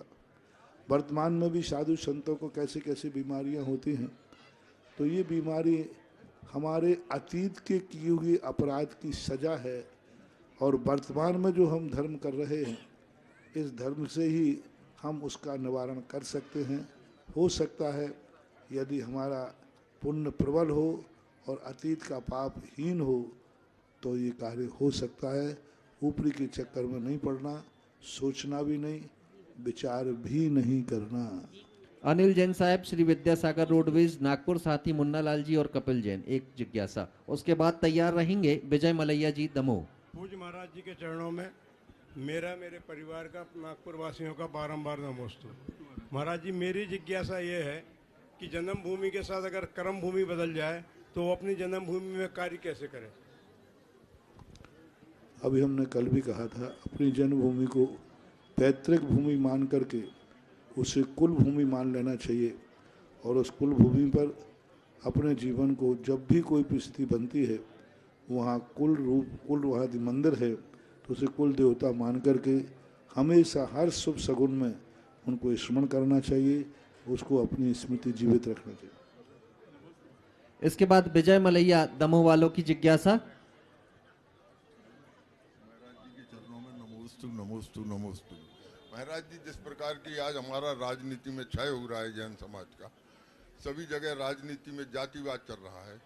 वर्तमान में भी साधु संतों को कैसी कैसी बीमारियां होती हैं। तो ये बीमारी हमारे अतीत के किए हुए अपराध की सजा है। और वर्तमान में जो हम धर्म कर रहे हैं, इस धर्म से ही हम उसका निवारण कर सकते हैं। हो सकता है यदि हमारा पुण्य प्रबल हो और अतीत का पाप हीन हो तो ये कार्य हो सकता है। ऊपरी के चक्कर में नहीं पड़ना, सोचना भी नहीं, विचार भी नहीं करना। अनिल जैन साहब, श्री विद्यासागर रोडवेज नागपुर, साथी मुन्ना लाल जी और कपिल जैन। एक जिज्ञासा, उसके बाद तैयार रहेंगे विजय मलैया जी दमोह। पूज्य महाराज जी के चरणों में मेरा, मेरे परिवार का, नागपुर वासियों का बारंबार नमोस्तु। महाराज जी, मेरी जिज्ञासा ये है कि जन्मभूमि के साथ अगर कर्म भूमि बदल जाए तो वो अपनी जन्मभूमि में कार्य कैसे करें? अभी हमने कल भी कहा था, अपनी जन्मभूमि को पैतृक भूमि मान करके उसे कुल भूमि मान लेना चाहिए। और उस कुल भूमि पर अपने जीवन को, जब भी कोई परिस्थिति बनती है, वहाँ कुल रूप, कुल वहाँ मंदिर है तो उसे कुल देवता मान करके हमेशा हर शुभ सगुन में उनको स्मरण करना चाहिए, उसको अपनी स्मृति जीवित रखना चाहिए। इसके बाद विजय मलैया दमोह वालों की जिज्ञासा। नमोस्तु नमोस्तु नमोस्तु। महाराज जी, जिस प्रकार की आज हमारा राजनीति में क्षय हो रहा है जैन समाज का, सभी जगह राजनीति में जातिवाद चल रहा है,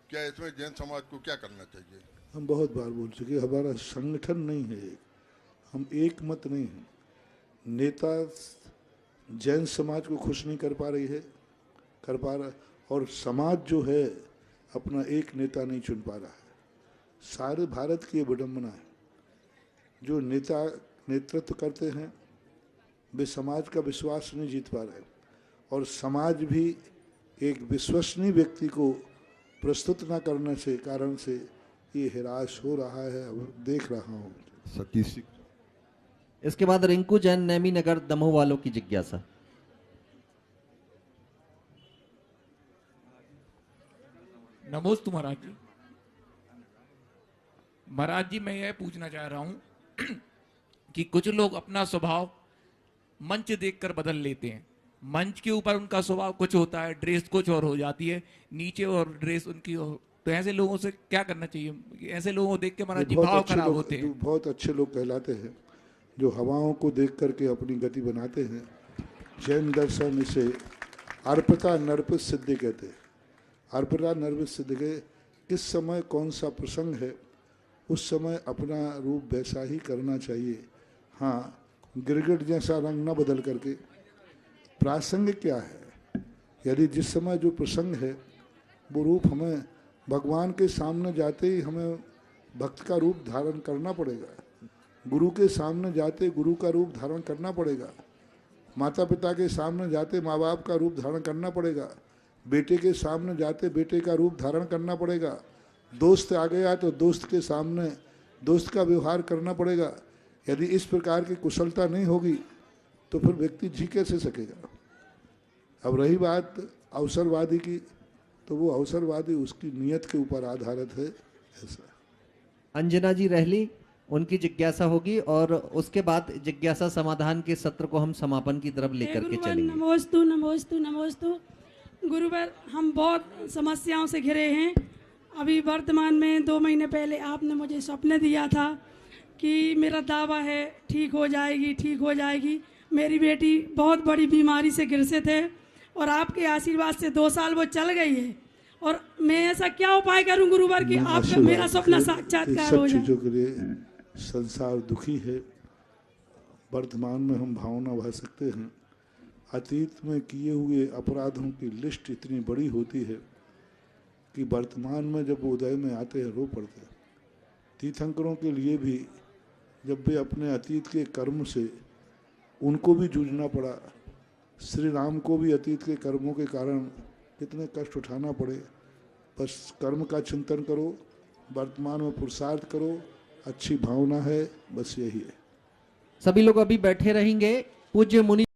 क्या इसमें जैन समाज को क्या करना चाहिए? हम बहुत बार बोल चुके, हमारा संगठन नहीं है, हम एक मत नहीं हैं। नेता जैन समाज को खुश नहीं कर पा रहा, और समाज जो है अपना एक नेता नहीं चुन पा रहा है। सारे भारत की ये विडंबना है। जो नेता नेतृत्व करते हैं वे समाज का विश्वास नहीं जीत पा रहे, और समाज भी एक विश्वसनीय व्यक्ति को प्रस्तुत न करने से कारण से ये हिराश हो रहा है। अब देख रहा हूँ। सतीश। इसके बाद रिंकू जैन नैमी नगर दमोह वालों की जिज्ञासा। नमोस्तु महाराज जी। महाराज जी, मैं यह पूछना चाह रहा हूं कि कुछ लोग अपना स्वभाव मंच देखकर बदल लेते हैं। मंच के ऊपर उनका स्वभाव कुछ होता है, ड्रेस कुछ और हो जाती है, नीचे और ड्रेस उनकी हो। तो ऐसे लोगों से क्या करना चाहिए? ऐसे लोगों को देख के महाराज जी भाव खराब होते हैं। बहुत अच्छे लोग कहलाते हैं जो हवाओं को देख करके अपनी गति बनाते हैं। जैन दर्शन इसे अर्पिता नर्पित सिद्धि कहते हैं। अर्पिता नर्पित सिद्धि के किस समय कौन सा प्रसंग है उस समय अपना रूप वैसा ही करना चाहिए। हाँ, गिरगिट जैसा रंग न बदल करके। प्रासंगिक क्या है? यदि जिस समय जो प्रसंग है वो रूप हमें भगवान के सामने जाते ही हमें भक्त का रूप धारण करना पड़ेगा। गुरु के सामने जाते गुरु का रूप धारण करना पड़ेगा। माता पिता के सामने जाते माँ बाप का रूप धारण करना पड़ेगा। बेटे के सामने जाते बेटे का रूप धारण करना पड़ेगा। दोस्त आ गया तो दोस्त के सामने दोस्त का व्यवहार करना पड़ेगा। यदि इस प्रकार की कुशलता नहीं होगी तो फिर व्यक्ति जी कैसे सकेगा। अब रही बात अवसरवादी की, तो वो अवसरवादी उसकी नियत के ऊपर आधारित है। ऐसा अंजना जी रहली, उनकी जिज्ञासा होगी और उसके बाद जिज्ञासा समाधान के सत्र को हम समापन की तरफ लेकर के चलेंगे। नमोस्तु नमोस्तु नमोस्तु। गुरुवर, हम बहुत समस्याओं से घिरे हैं। अभी वर्तमान में 2 महीने पहले आपने मुझे सपने दिया था कि मेरा दावा है ठीक हो जाएगी, ठीक हो जाएगी। मेरी बेटी बहुत बड़ी बीमारी से ग्रसित है और आपके आशीर्वाद से 2 साल वो चल गई है। और मैं ऐसा क्या उपाय करूं गुरुवर कि आपका मेरा सपना साक्षात्कार हो जाए। चीज़ों के लिए संसार दुखी है। वर्तमान में हम भावना भर सकते हैं। अतीत में किए हुए अपराधों की लिस्ट इतनी बड़ी होती है कि वर्तमान में जब उदय में आते हैं रो पड़ते हैं। तीर्थंकरों के लिए भी जब वे अपने अतीत के कर्म से उनको भी जूझना पड़ा, श्री राम को भी अतीत के कर्मों के कारण कितने कष्ट उठाना पड़े। बस कर्म का चिंतन करो, वर्तमान में पुरुषार्थ करो, अच्छी भावना है, बस यही है। सभी लोग अभी बैठे रहेंगे। पूज्य मुनि